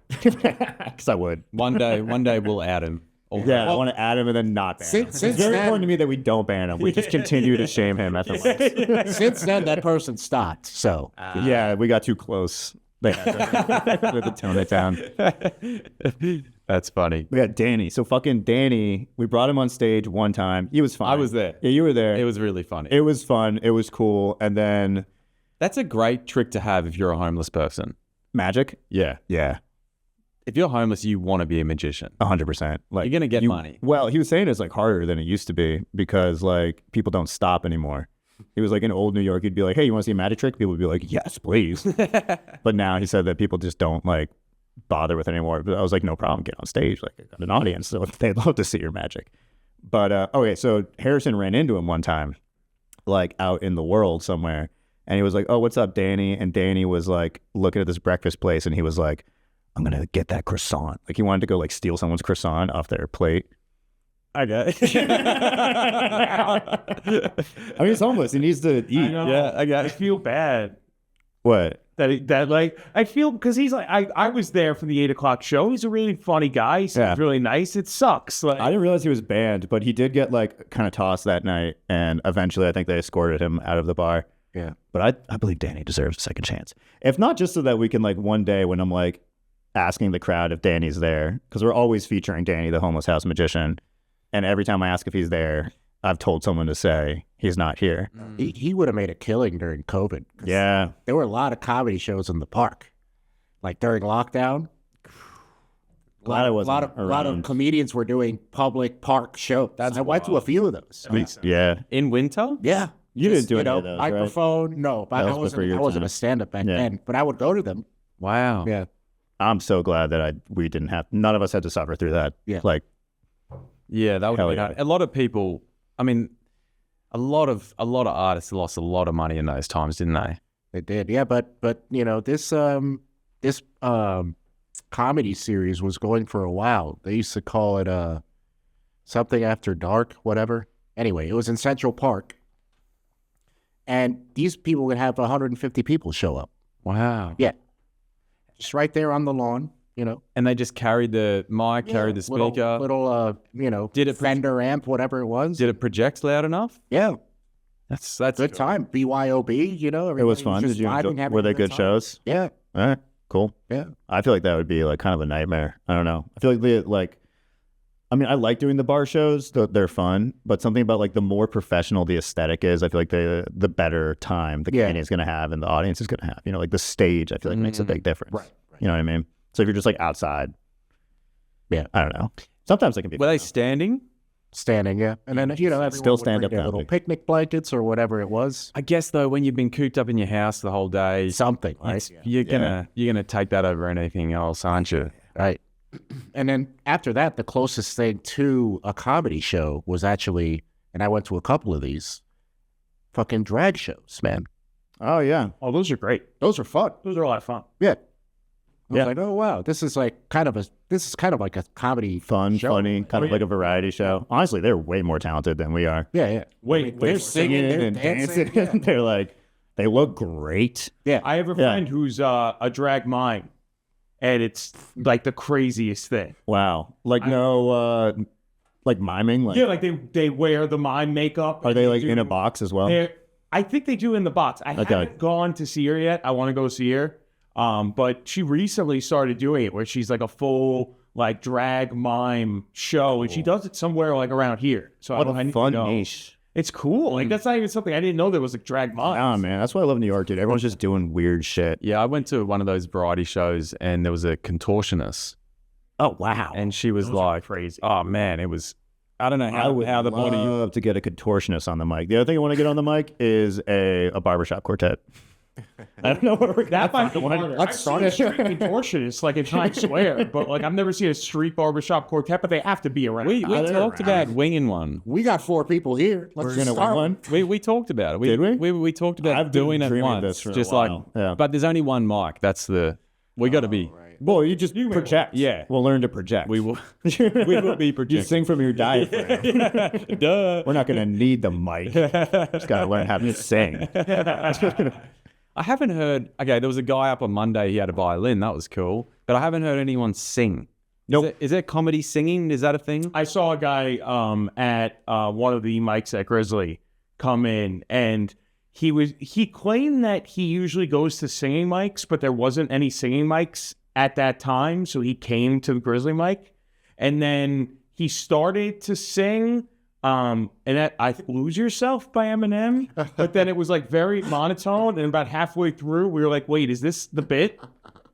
Because I would. One day we'll add him. I want to add him and then not ban him. It's very important to me that we don't ban him. We just continue to shame him at the last. Since then, that person stopped. So yeah, we got too close. They had to tone it down. That's funny. We got Danny. So fucking Danny, we brought him on stage one time. He was fine. I was there. Yeah, you were there. It was really funny. It was fun. It was cool. And then that's a great trick to have if you're a homeless person. Magic? Yeah. If you're homeless, you want to be a magician. 100%. Like, you're gonna get money. Well, he was saying it's like harder than it used to be because like people don't stop anymore. He was like in old New York, he'd be like, "Hey, you want to see a magic trick?" People would be like, "Yes, please." But now he said that people just don't like bother with it anymore. But I was like, "No problem, get on stage. Like, I got an audience, so they'd love to see your magic." But okay, so Harrison ran into him one time, like out in the world somewhere, and he was like, "Oh, what's up, Danny?" And Danny was like looking at this breakfast place, and he was like, "I'm gonna get that croissant." Like he wanted to go like steal someone's croissant off their plate. I get I mean, he's homeless. He needs to eat. I know. Yeah, I got it. I feel bad What? that like I feel because he's like I was there for the 8 o'clock show. He's a really funny guy. He seems really nice. It sucks. Like I didn't realize he was banned, but he did get like kind of tossed that night, and eventually I think they escorted him out of the bar. Yeah. But I believe Danny deserves a second chance. If not just so that we can like one day when I'm like asking the crowd if Danny's there, because we're always featuring Danny, the homeless house magician. And every time I ask if he's there, I've told someone to say he's not here. He would have made a killing during COVID. Yeah. There were a lot of comedy shows in the park. Like during lockdown. A lot of comedians were doing public park shows. I went to a few of those. Yeah. In winter? Yeah. You didn't do any of those, microphone. Right? No, but I wasn't a stand-up back then. But I would go to them. Wow. Yeah. I'm so glad that none of us had to suffer through that. Yeah. Like, yeah, that would be hard. A lot of people, I mean, a lot of artists lost a lot of money in those times, didn't they? They did. Yeah, but you know, this comedy series was going for a while. They used to call it something after dark, whatever. Anyway, it was in Central Park. And these people would have 150 people show up. Wow. Yeah. Just right there on the lawn, you know. And they just carried the mic, carried the speaker. Little you know, did it Fender amp, whatever it was. Did it project loud enough? Yeah. That's Good cool. time. BYOB, you know. It was everybody fun. just Did you vibing, enjoy, having were a they good good time. shows? Yeah. All right, cool. Yeah. I feel like that would be like kind of a nightmare. I don't know. I feel like I mean, I like doing the bar shows. They're fun, but something about like the more professional the aesthetic is, I feel like the better time the comedian's going to have and the audience is going to have. You know, like the stage, I feel like makes a big difference. Right. You know what I mean? So if you're just like outside, Yeah. I don't know. Sometimes it can be. Were fun, they though. standing? Standing, yeah. And then, you know, everyone Still would stand-up bring their little comedy. picnic blankets or whatever it was. I guess though, when you've been cooped up in your house the whole day, Something, right? you're gonna take that over anything else, aren't you? Right. And then after that, the closest thing to a comedy show was actually, and I went to a couple of these, fucking drag shows, man. Oh yeah. Oh, those are great. Those are fun. Those are a lot of fun. Yeah. I was Yeah. like, oh wow, this is kind of like a comedy Fun, show. funny, kind of like a variety show. Honestly, they're way more talented than we are. Yeah, yeah. Wait, They're wait. singing, they're and dancing. dancing. They're like, they look great. Yeah. I have a friend who's a drag mime, and it's like the craziest thing. Wow. Like like miming. Like, Yeah, like they wear the mime makeup. are they like do- in a box as well? I think they do in the box. I haven't gone to see her yet. I want to go see her. But she recently started doing it where she's like a full like drag mime show, and she does it somewhere like around here. So What I a need fun to go. niche. It's cool. Like that's not even something I didn't know there was like drag mime. Nah, man. That's why I love New York, dude. Everyone's just doing weird shit. Yeah, I went to one of those variety shows and there was a contortionist, Oh, wow. and she was Those are like, crazy. "Oh man, it was." I don't know I how would how the body. love to get a contortionist on the mic. The other thing I want to get on the mic is a barbershop quartet. I don't know where we're That might be one. harder. Let's I've start seen a it. street contortionist like in Times Square, but like I've never seen a street barbershop quartet, but they have to be around. We they're talked about winging one. We got 4 people here. Let's We're just gonna start. win one. We talked about it. Did we? We talked about I've been doing it dreaming once. this for a just while. like, Yeah. but there's only one mic. That's we got to be. Well, you just project. Yeah. We'll learn to project. We will. We will be You projecting. sing from your diaphragm. Duh. We're not going to need the mic. Just got to learn how to sing. I haven't heard. Okay, there was a guy up on Monday. He had a violin. That was cool. But I haven't heard anyone sing. Nope. Is there comedy singing? Is that a thing? I saw a guy at one of the mics at Grizzly come in, and he claimed that he usually goes to singing mics, but there wasn't any singing mics at that time, so he came to the Grizzly mic, and then he started to sing. And that, I think "Lose Yourself" by Eminem, but then it was like very monotone, and about halfway through we were like, wait, is this the bit?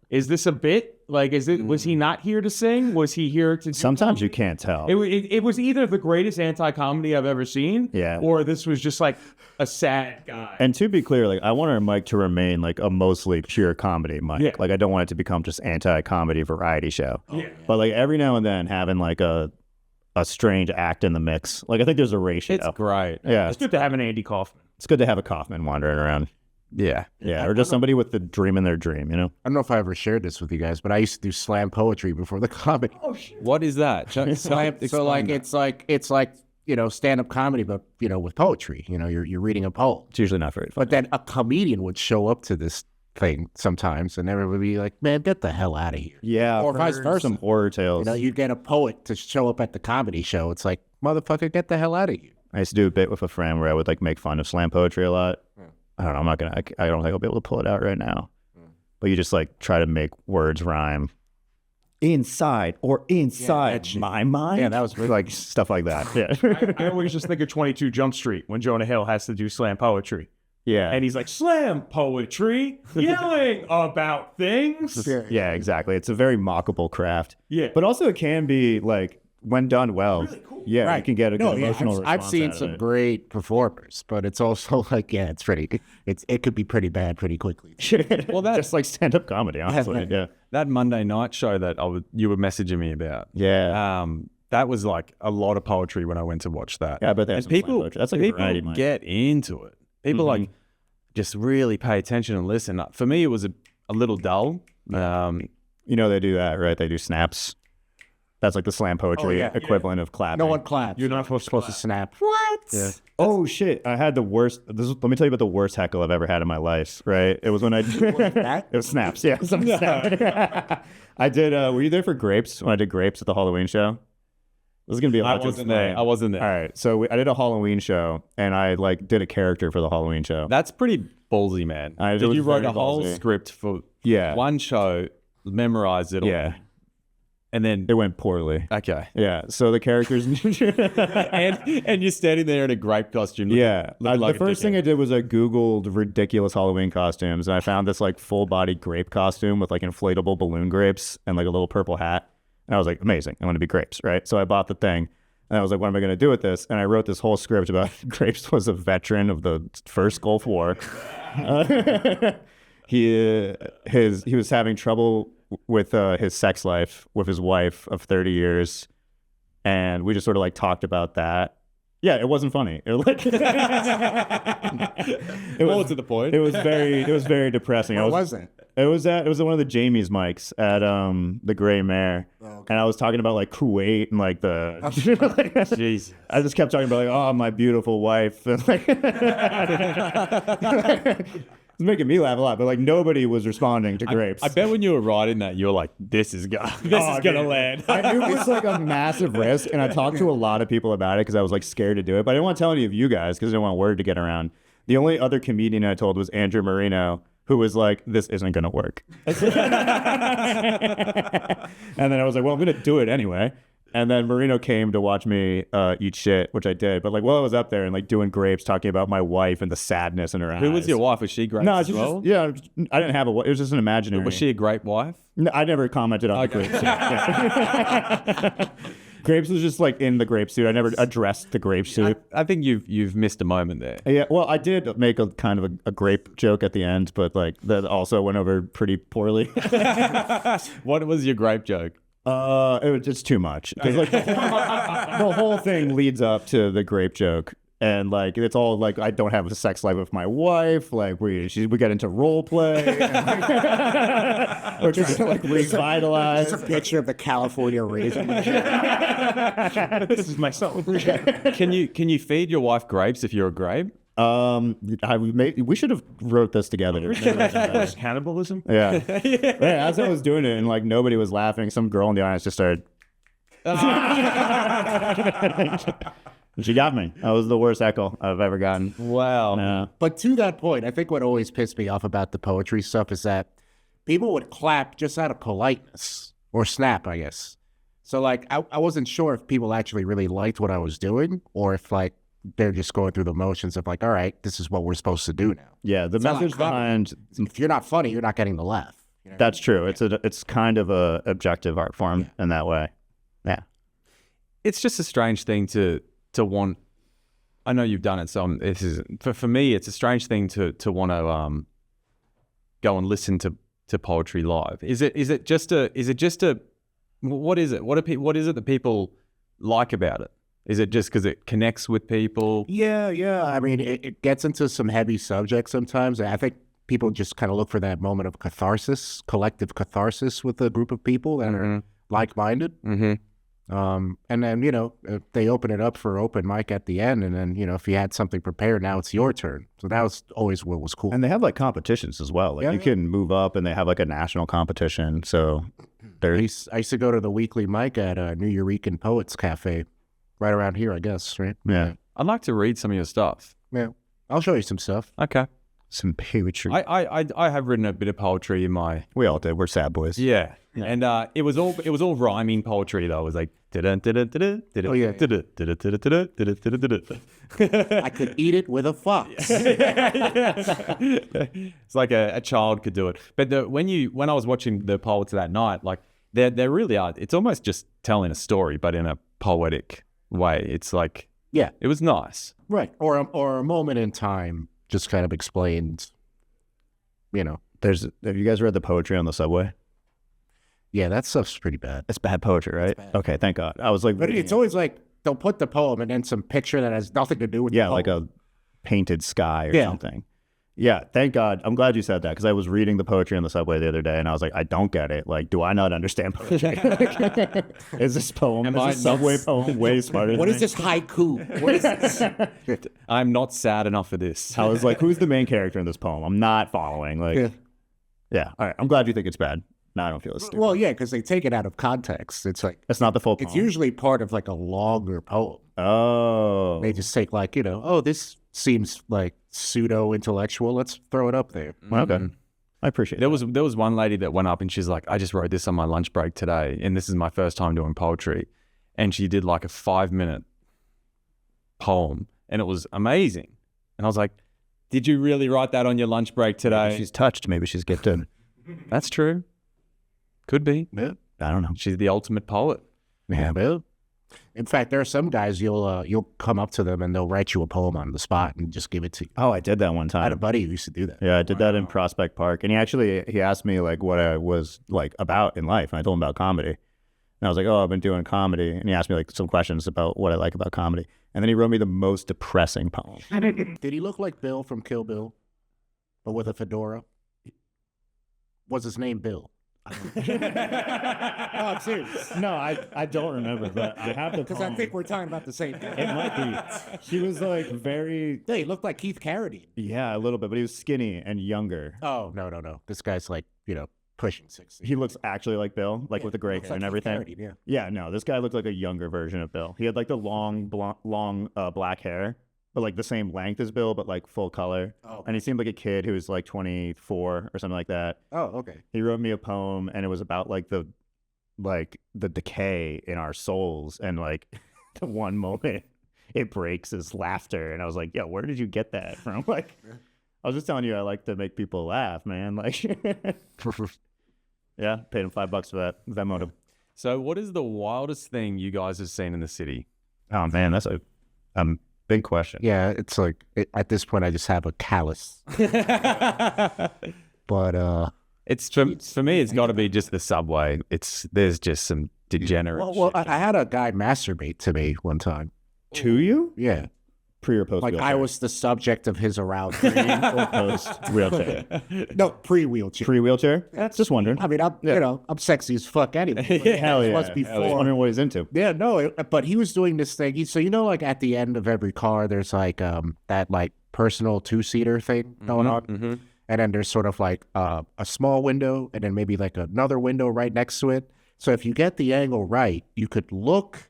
Is this a bit? Like, was he not here to sing? Was he here to do Sometimes you can't tell. it was either the greatest anti-comedy I've ever seen, Yeah. or this was just like a sad guy. And to be clear, like I want our mic to remain like a mostly pure comedy mic. Yeah. Like I don't want it to become just anti-comedy variety show. Yeah. But like every now and then having like a strange act in the mix. Like I think there's a ratio. It's great. Yeah. It's good to have an Andy Kaufman. It's good to have a Kaufman wandering around. Yeah. Yeah. Or just somebody with the dream in their dream, you know? I don't know if I ever shared this with you guys, but I used to do slam poetry before the comedy. What is that? So like it's like you know, stand-up comedy, but you know, with poetry. You know, you're reading a poem. It's usually not very fun. But then a comedian would show up to this thing sometimes, and everyone would be like, "Man, get the hell out of here." Yeah. Or I've vice heard versa. Some horror You tales. know, you'd get a poet to show up at the comedy show. It's like, motherfucker, get the hell out of here. I used to do a bit with a friend where I would like make fun of slam poetry a lot. I don't know. I'm not going to, I don't think I'll be able to pull it out right now. But you just like try to make words rhyme. Inside or inside my mind. Yeah, that was really like stuff like that. Yeah. I always just think of 22 Jump Street when Jonah Hill has to do slam poetry. Yeah. And he's like, slam poetry, yelling about things. Yeah, exactly. It's a very mockable craft. Yeah. But also it can be like, when done well, Really cool. yeah, Right. you can get a good emotional response. I've seen out of some it. great performers, but it's also like, yeah, it could be pretty bad pretty quickly. Well, that's just like stand-up comedy, honestly. Yeah. that Monday night show that you were messaging me about. Yeah. That was like a lot of poetry when I went to watch that. Yeah, but and that's people, that's like a people variety mic. get into it. People like just really pay attention and listen. For me, it was a little dull. You know they do that, right? They do snaps. That's like the slam poetry equivalent of clapping. No one claps. You're not supposed to snap. What? Yeah. Oh shit! I had the worst. Let me tell you about the worst heckle I've ever had in my life. Right? It was when I. It was snaps. Yeah. Snap. I did. Were you there for Grapes when I did Grapes at the Halloween show? This is gonna be a I lot too wasn't there. fun. I wasn't there. All right, so I did a Halloween show, and I like did a character for the Halloween show. That's pretty ballsy, man. It Did was you write very a whole ballsy. script for Yeah, one show, memorized it all, yeah. and then It went poorly. okay, Yeah, so the characters. and you're standing there in a grape costume. Yeah, looking like the first thing I did was I Googled ridiculous Halloween costumes, and I found this like full body grape costume with like inflatable balloon grapes and like a little purple hat. And I was like, amazing, I'm gonna be grapes, right? So I bought the thing, and I was like, what am I gonna do with this? And I wrote this whole script about Grapes was a veteran of the first Gulf War. He was having trouble with his sex life with his wife of 30 years, and we just sort of like talked about that. Yeah, it wasn't funny. It was like More to the point. It was very depressing. What was it? It was one of the Jamie's mics at the Gray Mare, and I was talking about like Kuwait and like the. Jesus. I just kept talking about like, oh, my beautiful wife, and like, it's making me laugh a lot. But like nobody was responding to Grapes. I bet when you were writing that, you were like, "This is gonna land." I knew it was like a massive risk, and I talked to a lot of people about it because I was like scared to do it, but I didn't want to tell any of you guys because I didn't want word to get around. The only other comedian I told was Andrew Marino, who was like, this isn't going to work. And then I was like, well, I'm going to do it anyway. And then Marino came to watch me eat shit, which I did. But like while I was up there and like doing Grapes, talking about my wife and the sadness in her eyes. Who was your wife? Was she great? No, as well? yeah, I didn't have a wife. It was just an imaginary. Was she a great wife? No, I never commented on the Grapes. Yeah. Grapes was just like in the grape suit. I never addressed the grape suit. I think you've missed a moment there. Yeah, well, I did make a kind of a grape joke at the end, but like that also went over pretty poorly. What was your grape joke? It was just too much. 'Cause, like, the whole thing leads up to the grape joke. And like it's all like I don't have a sex life with my wife. Like we get into role play. We're trying to like revitalize. It's a picture of the California raisin. This is my soul. Can you feed your wife grapes if you're a grape? We should have wrote this together. Cannibalism? Yeah. Yeah. As I was doing it and like nobody was laughing, some girl in the audience just started. She got me. That was the worst heckle I've ever gotten. Wow. Yeah. But to that point, I think what always pissed me off about the poetry stuff is that people would clap just out of politeness or snap, I guess. So like I wasn't sure if people actually really liked what I was doing or if like they're just going through the motions of like, all right, this is what we're supposed to do now. Yeah. The not message like behind If you're not funny, you're not getting the laugh. You know? that's true. It's kind of a objective art form in that way. Yeah. It's just a strange thing to want. I know you've done it, so this is for me. It's a strange thing to want to go and listen to poetry live. Is it just a what is it? What is it that people like about it? Is it just because it connects with people? Yeah. I mean, it gets into some heavy subjects sometimes. I think people just kind of look for that moment of catharsis, collective catharsis with a group of people that are like-minded. Mm-hmm. And then, they open it up for open mic at the end. And then, if you had something prepared, now it's your turn. So that was always what was cool. And they have like competitions as well. Like you can move up, and they have like a national competition. So I used to go to the weekly mic at New Eurekan Poets Cafe, right around here, I guess, right? yeah, I'd like to read some of your stuff. Yeah, I'll show you some stuff. Okay. some poetry. I have written a bit of poetry in my. We all did. We're sad boys. Yeah. And it was all rhyming poetry though. It was like I could eat it with a fox. It's like a child could do it. But when I was watching the poets that night, like they really are. It's almost just telling a story, but in a poetic way. It's like it was nice, right? Or a moment in time just kind of explained. Have you guys read the poetry on the subway? Yeah, that stuff's pretty bad. It's bad poetry, right? Okay, thank God. I was like, but it's always like they'll put the poem and then some picture that has nothing to do with the poem. like a painted sky or something. Yeah, thank God. I'm glad you said that because I was reading the poetry on the subway the other day and I was like, I don't get it. Like, do I not understand poetry? Is this poem, this subway poem way smarter What than is this haiku? What is this? I'm not sad enough for this. I was like, who's the main character in this poem? I'm not following. Like, yeah. All right. I'm glad you think it's bad. No, I don't feel as stupid. Well, yeah, because they take it out of context. It's like That's not the full poem. it's usually part of like a longer poem. Oh. They just take like, oh, this seems like pseudo-intellectual. Let's throw it up there. Okay. I appreciate There was one lady that went up and she's like, I just wrote this on my lunch break today, and this is my first time doing poetry. And she did like a 5-minute poem, and it was amazing. And I was like, did you really write that on your lunch break today? Maybe she's touched. Maybe she's gifted. That's true. Could be. Yeah. I don't know. She's the ultimate poet. Yeah. Well, in fact, there are some guys you'll come up to them and they'll write you a poem on the spot and just give it to you. Oh, I did that one I had a time. buddy who used to do that. Yeah, I did that in Prospect Park. And he asked me like what I was like about in life. And I told him about comedy. And I was like, oh, I've been doing comedy. And he asked me like some questions about what I like about comedy. And then he wrote me the most depressing poem. Did he look like Bill from Kill Bill, but with a fedora? Was his name Bill? Oh, I'm serious. No, I don't remember, but I have the Because I think we're talking about the same thing. it might be. He was like very, Yeah, he looked like Keith Carradine. yeah, a little bit, but he was skinny and younger. Oh, no. This guy's like, pushing 60. He looks actually like Bill, like with the gray Looks hair like and Keith everything. Carradine, yeah. Yeah, no, this guy looked like a younger version of Bill. He had like the long black hair, but like the same length as Bill, but like full color. Oh, And he seemed like a kid who was like 24 or something like that. oh, okay. He wrote me a poem, and it was about like the decay in our souls, and like the one moment it breaks is laughter. And I was like, yeah, where did you get that from? Like, I was just telling you, I like to make people laugh, man. Like, yeah, paid him $5 for that. Venmoed him. So what is the wildest thing you guys have seen in the city? Oh man, that's a big question. Yeah, it's like, at this point, I just have a callus. But, It's for me, it's got to be just the subway. There's just some degenerate well, shit. I had a guy masturbate to me one time. To you? Yeah. Pre or post Like, wheelchair? I was the subject of his arousal. Pre or post wheelchair? No, pre-wheelchair. Pre wheelchair? Just wondering. I mean, I'm sexy as fuck anyway. Hell yeah. Was I was before. wondering what he's into. Yeah, no, but he was doing this thing. So, like at the end of every car, there's like that like personal 2-seater thing going on. Mm-hmm. And then there's sort of like a small window and then maybe like another window right next to it. So if you get the angle right, you could look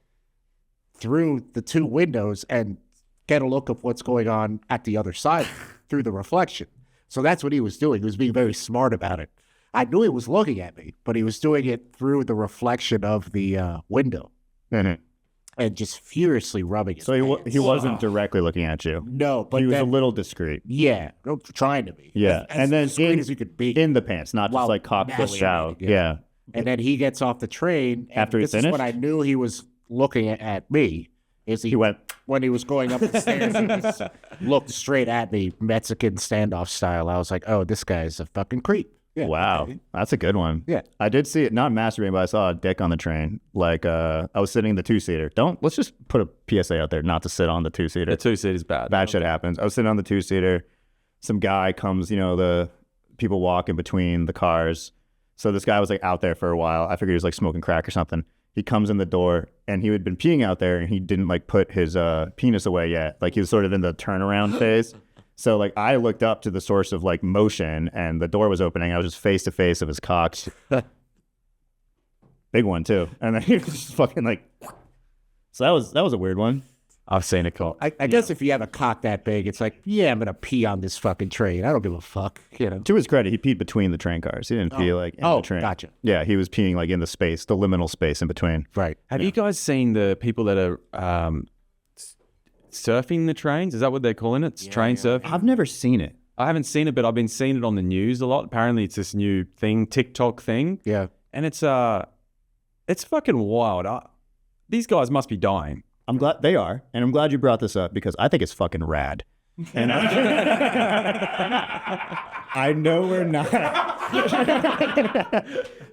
through the two windows and get a look of what's going on at the other side through the reflection. So that's what he was doing. He was being very smart about it. I knew he was looking at me, but he was doing it through the reflection of the window Mhm. and just furiously rubbing it. So he wasn't directly looking at you. No, but He was a then, little discreet. yeah, trying to be. Yeah. As And then discreet as you could be. in the pants, not just While like cock pushed out. malleating, Yeah. And then he gets off the train. And After he this is when I finished? knew he was looking at me. Is He went, when he was going up the stairs and just looked straight at me, Mexican standoff style. I was like, oh, this guy's a fucking creep. Yeah, wow, okay. that's a good one. Yeah. I did see it, not masturbating, but I saw a dick on the train. Like, I was sitting in the 2-seater. Let's just put a PSA out there not to sit on the 2-seater. The 2-seat is bad. Bad shit happens. I was sitting on the 2-seater. Some guy comes, the people walk in between the cars. So this guy was like out there for a while. I figured he was like smoking crack or something. He comes in the door and he had been peeing out there and he didn't like put his penis away yet. Like he was sort of in the turnaround phase. So like I looked up to the source of like motion and the door was opening. I was just face to face of his cock. Big one too. And then he was just fucking like, so that was a weird one. I've seen a cock. I guess if you have a cock that big, it's like, yeah, I'm going to pee on this fucking train. I don't give a fuck, To his credit, he peed between the train cars. He didn't pee like in the train. Gotcha. Yeah, he was peeing like in the space, the liminal space in between. Right. Have you guys seen the people that are surfing the trains? Is that what they're calling it? It's train surfing? I've never seen it. I haven't seen it, but I've been seeing it on the news a lot. Apparently, it's this new thing, TikTok thing. Yeah. And it's fucking wild. These guys must be dying. I'm glad they are, and I'm glad you brought this up because I think it's fucking rad. And I know we're not.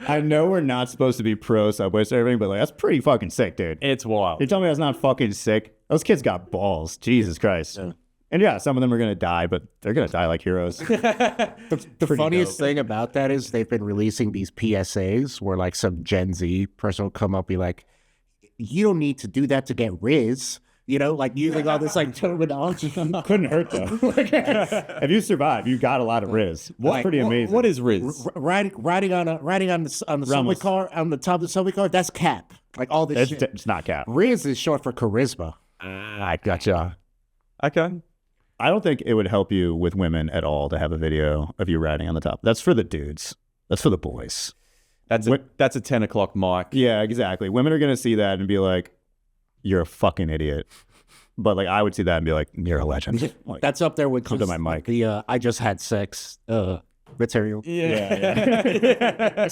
I know we're not supposed to be pro subway surfing, but like that's pretty fucking sick, dude. It's wild. You tell me that's not fucking sick? Those kids got balls. Jesus Christ. Yeah. And yeah, some of them are gonna die, but they're gonna die like heroes. The funniest thing about that is they've been releasing these PSAs where like some Gen Z person will come up and be like, you don't need to do that to get Riz. You know, like using all this like terminology. Couldn't hurt though. If you survive, you got a lot of Riz. Pretty amazing. What is Riz? Riding on the subway Ramos. car, on the top of the subway car, that's cap. Like all this shit. It's not cap. Riz is short for charisma. I gotcha. Okay. I don't think it would help you with women at all to have a video of you riding on the top. That's for the dudes. That's for the boys. That's a 10 o'clock mic. Yeah, exactly. Women are gonna see that and be like, "You're a fucking idiot." But like, I would see that and be like, "You're a legend." Like, That's up there with Come to my mic. The I just had sex material. Yeah.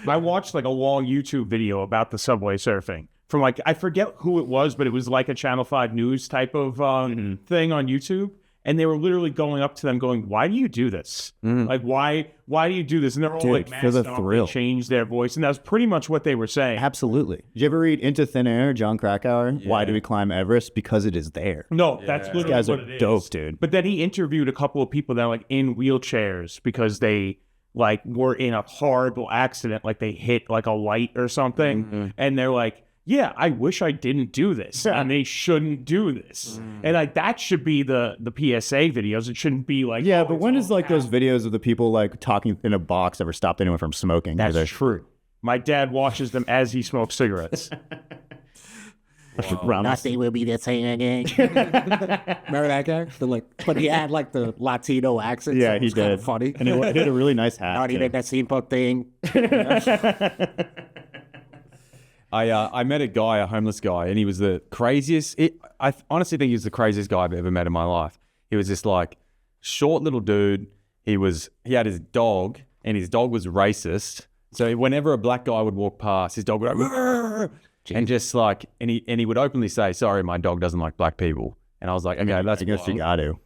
I watched like a long YouTube video about the subway surfing from like, I forget who it was, but it was like a Channel 5 News type of thing on YouTube. And they were literally going up to them going, "Why do you do this? Like, why do you do this?" And they're all like, for the masked up, thrill. they changed their voice. And that was pretty much what they were saying. Absolutely. Did you ever read Into Thin Air, John Krakauer? Why do we climb Everest? Because it is there. No, that's literally These guys what are it is. dope, dude. But then he interviewed a couple of people that are like in wheelchairs because they like were in a horrible accident, like they hit like a light or something, and they're like, "Yeah, I wish I didn't do this, and they shouldn't do this." And like that should be the PSA videos. It shouldn't be like, Yeah, "Oh, but it's when all is like bad." those videos of the people like talking in a box ever stopped anyone from smoking? That's either? true. My dad watches them as he smokes cigarettes. Ramos. Nothing will be the same again. Remember that guy? But he had like the Latino accent. so Yeah, it he was kinda did. funny. And he did a really nice hat. Not too. even that simple thing. I met a guy, a homeless guy, and he was the craziest. I honestly think he was the craziest guy I've ever met in my life. He was this like short little dude. He had his dog, and his dog was racist. So whenever a black guy would walk past, his dog would go, "Rrr," and just like, and he would openly say, "Sorry, my dog doesn't like black people." And I was like, "Okay, that's I guess you wild." got to.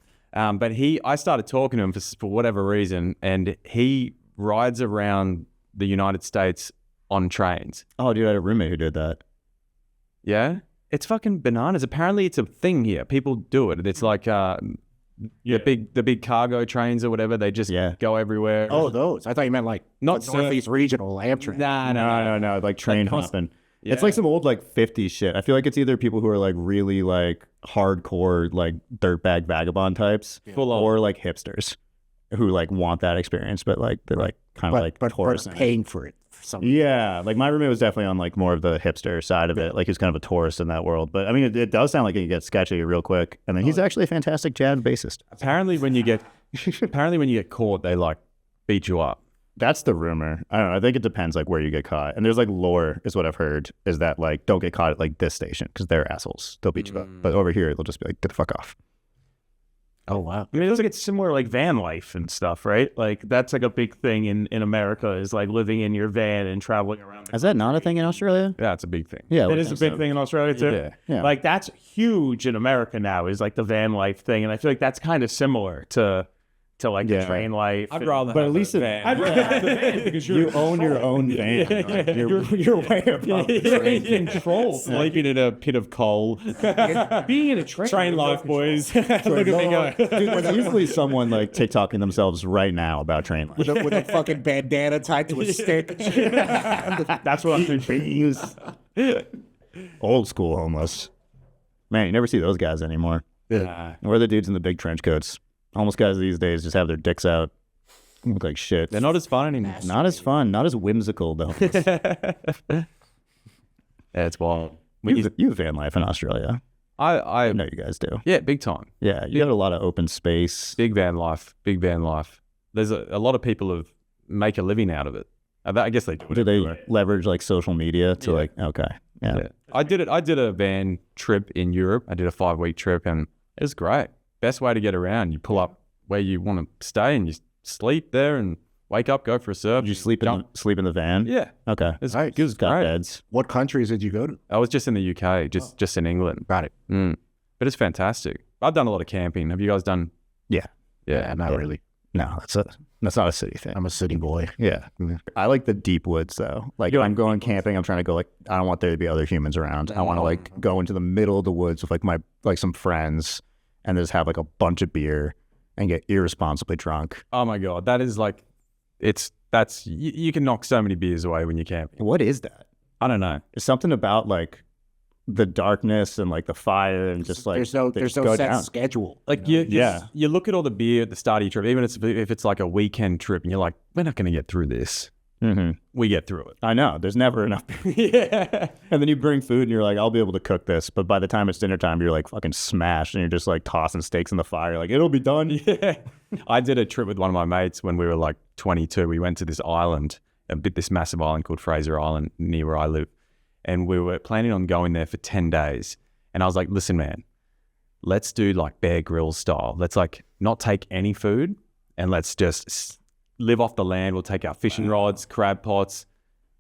But I started talking to him for whatever reason, and he rides around the United States on trains. Oh, dude, I had a roommate who did that. Yeah, it's fucking bananas. Apparently, it's a thing here. People do it. It's like the big cargo trains or whatever. They just go everywhere. Oh, those. I thought you meant like Not the Northeast Regional Amtrak. no. Like train hopping. Yeah. It's like some old like 50s shit. I feel like it's either people who are like really like hardcore like dirtbag vagabond types, Full on. or like hipsters who like want that experience, but like they're like kind of like but tourists. paying for it. For some Yeah, like my roommate was definitely on like more of the hipster side of it. Like he's kind of a tourist in that world. But I mean, it does sound like it can get sketchy real quick. And then he's actually a fantastic jazz bassist. Apparently, when you get caught, they like beat you up. That's the rumor. I don't know. I think it depends like where you get caught. And there's like lore is what I've heard is that like don't get caught at like this station because they're assholes. They'll beat you up. But over here, they'll just be like, get the fuck off. Oh, wow. I mean, it looks like it's similar like van life and stuff, right? Like that's like a big thing in America is like living in your van and traveling around. Is that not a thing in Australia? Yeah, it's a big thing. Yeah, It is a big thing in Australia too. Yeah. Yeah. Like that's huge in America now is like the van life thing. And I feel like that's kind of similar to like the train life. I'd and- rather, But have at least a it- van. I'd rather have the van because You own your own van. Right? You're way above you're in control. sleeping in a pit of coal. Being in a train. Train life, boys. Look at me go. Dude, there's easily someone like TikToking themselves right now about train life. With a fucking bandana tied to a stick. That's what I'm thinking. Old school homeless. Man, you never see those guys anymore. Nah. Where are the dudes in the big trench coats? Homeless guys these days just have their dicks out. Look like shit. They're not as fun anymore. Not as fun, not as whimsical though. Yeah, it's wild. When You have van life in Australia. I I know you guys do. yeah, big time. Yeah, you got a lot of open space. Big van life. There's a lot of people who make a living out of it. I guess they do it. Do they everywhere. leverage like social media to Yeah. like? Okay, yeah. Yeah. I did a van trip in Europe. I did a 5-week trip and it was great. Best way to get around. You pull up where you want to stay and you sleep there and wake up, go for a surf. Did you sleep in the van? Yeah. Okay. It's Nice. it was Got great. beds. What countries did you go to? I was just in the UK, just in England. Got it. But it's fantastic. I've done a lot of camping. Have you guys done? Yeah. Yeah. Not really. No, that's not a city thing. I'm a city boy. Yeah. I like the deep woods though. Like if I'm going camping, I'm trying to go like I don't want there to be other humans around. I want to like go into the middle of the woods with like some friends and just have like a bunch of beer and get irresponsibly drunk. Oh my God. That is like, you can knock so many beers away when you're camping. What is that? I don't know. It's something about like the darkness and like the fire and just like there's no go set down. schedule. Like you look at all the beer at the start of your trip, even if it's like a weekend trip, and you're like, we're not going to get through this. Mm-hmm. We get through it. I know. There's never enough. Yeah. And then you bring food and you're like, I'll be able to cook this. But by the time it's dinner time, you're like fucking smashed and you're just like tossing steaks in the fire. Like, it'll be done. Yeah. I did a trip with one of my mates when we were like 22. We went to this island, this massive island called Fraser Island near where I live. And we were planning on going there for 10 days. And I was like, listen, man, let's do like Bear Grylls style. Let's like not take any food and let's just live off the land. We'll take our fishing rods, crab pots.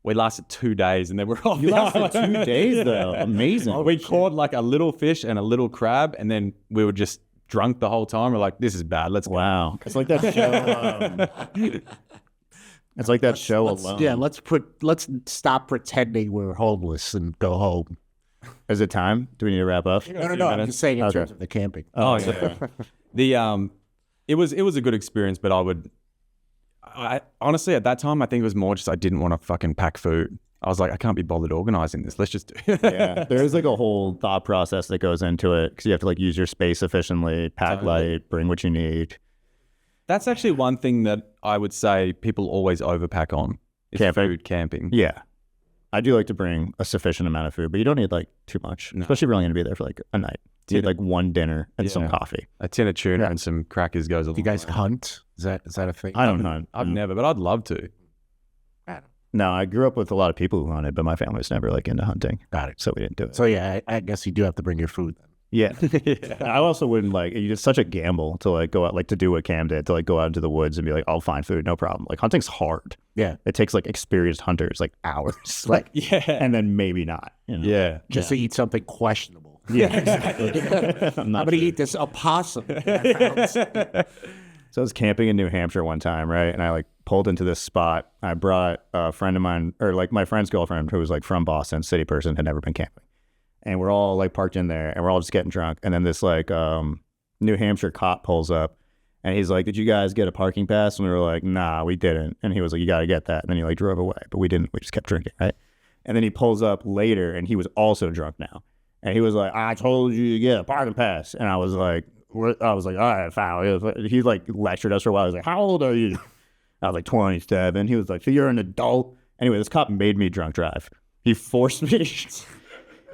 We lasted 2 days and then we're off. You lasted 2 days though. Amazing. We caught like a little fish and a little crab, and then we were just drunk the whole time. We're like, this is bad. Let's go. Wow. It's like that show. It's like that show Alone. Yeah, let's stop pretending we're homeless and go home. Is it time? Do we need to wrap up? No. I'm just saying in terms of the camping. Oh, yeah. It was a good experience, but I honestly at that time I think it was more just I didn't want to fucking pack food. I was like, I can't be bothered organizing this. Let's just do it. Yeah, there's like a whole thought process that goes into it because you have to like use your space efficiently, pack light, bring what you need. That's actually one thing that I would say people always overpack on is camping. Yeah. I do like to bring a sufficient amount of food, but you don't need like too much, especially if you're only going to be there for like a night. You need like one dinner and some coffee. A tin of tuna and some crackers goes a long way. You guys hunt? Is that a thing? I don't hunt. I've never, but I'd love to. No, I grew up with a lot of people who hunted, but my family was never like into hunting. Got it. So we didn't do it. So yeah, I guess you do have to bring your food then. Yeah. I also wouldn't like, it's such a gamble to like go out, like to do what Cam did, to like go out into the woods and be like, I'll find food, no problem. Like hunting's hard. Yeah. It takes like experienced hunters like hours. Like, and then maybe not. You know? Yeah. Just to eat something questionable. Yeah, exactly. I'm going to eat this opossum. So I was camping in New Hampshire one time, right? And I like pulled into this spot. I brought a friend of mine, or like my friend's girlfriend who was like from Boston, city person, had never been camping. And we're all like parked in there and we're all just getting drunk. And then this like New Hampshire cop pulls up and he's like, did you guys get a parking pass? And we were like, nah, we didn't. And he was like, you got to get that. And then he like drove away, but we didn't. We just kept drinking, right? And then he pulls up later and he was also drunk now. And he was like, I told you to get a parking pass. And I was like, all right, fine. He like lectured us for a while. He was like, how old are you? I was like 27. He was like, so you're an adult? Anyway, this cop made me drunk drive. He forced me.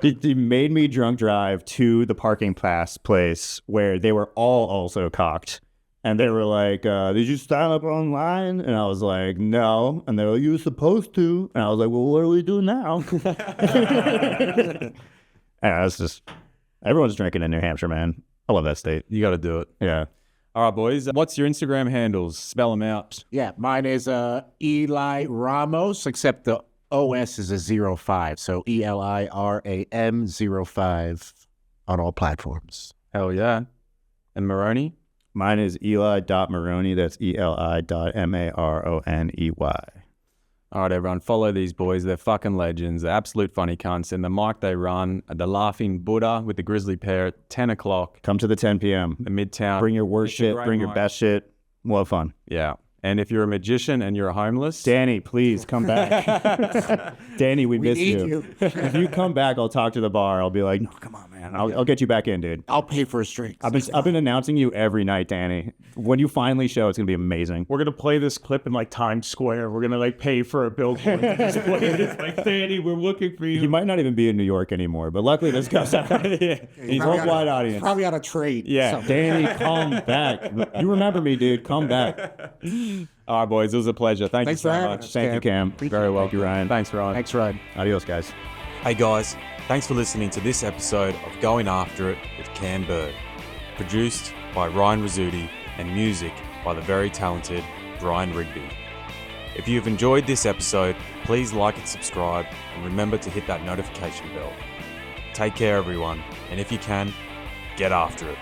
He made me drunk drive to the parking pass place where they were all also cocked. And they were like, did you sign up online? And I was like, no. And they were like, you were supposed to. And I was like, well, what do we do now? And it's just, everyone's drinking in New Hampshire, man. I love that state. You got to do it. Yeah. All right, boys. What's your Instagram handles? Spell them out. Yeah, mine is Eli Ramos, except the OS is a 05. So ELIRAM 05 on all platforms. Hell yeah. And Maroney? Mine is Eli.Maroney. That's Eli.Maroney. All right, everyone, follow these boys. They're fucking legends. They're absolute funny cunts. And the mic they run, the Laughing Buddha with the Grizzly Pear at 10 o'clock. Come to the 10 p.m. The Midtown. Bring your worst shit. Bring your best shit. We'll have fun. Yeah. And if you're a magician and you're homeless... Danny, please come back. Danny, we miss you. If you come back, I'll talk to the bar. I'll be like, no, come on, man. I'll get you back in, dude. I'll pay for a drink. I've been announcing you every night, Danny. When you finally show, it's going to be amazing. We're going to play this clip in like Times Square. We're going to like pay for a billboard. It's like, Danny, we're looking for you. He might not even be in New York anymore, but luckily this goes out. He's a worldwide audience. Probably on a trade. Yeah. Danny, come back. You remember me, dude. Come back. All right, boys. It was a pleasure. Thanks you so much. Us, Thank you, Cam. Very well. Thank you, Ryan. Thanks, Ryan. Thanks, Ryan. Adios, guys. Hey guys, thanks for listening to this episode of Going After It with Cam Bird. Produced by Ryan Rizzuti and music by the very talented Brian Rigby. If you've enjoyed this episode, please like and subscribe and remember to hit that notification bell. Take care everyone, and if you can, get after it.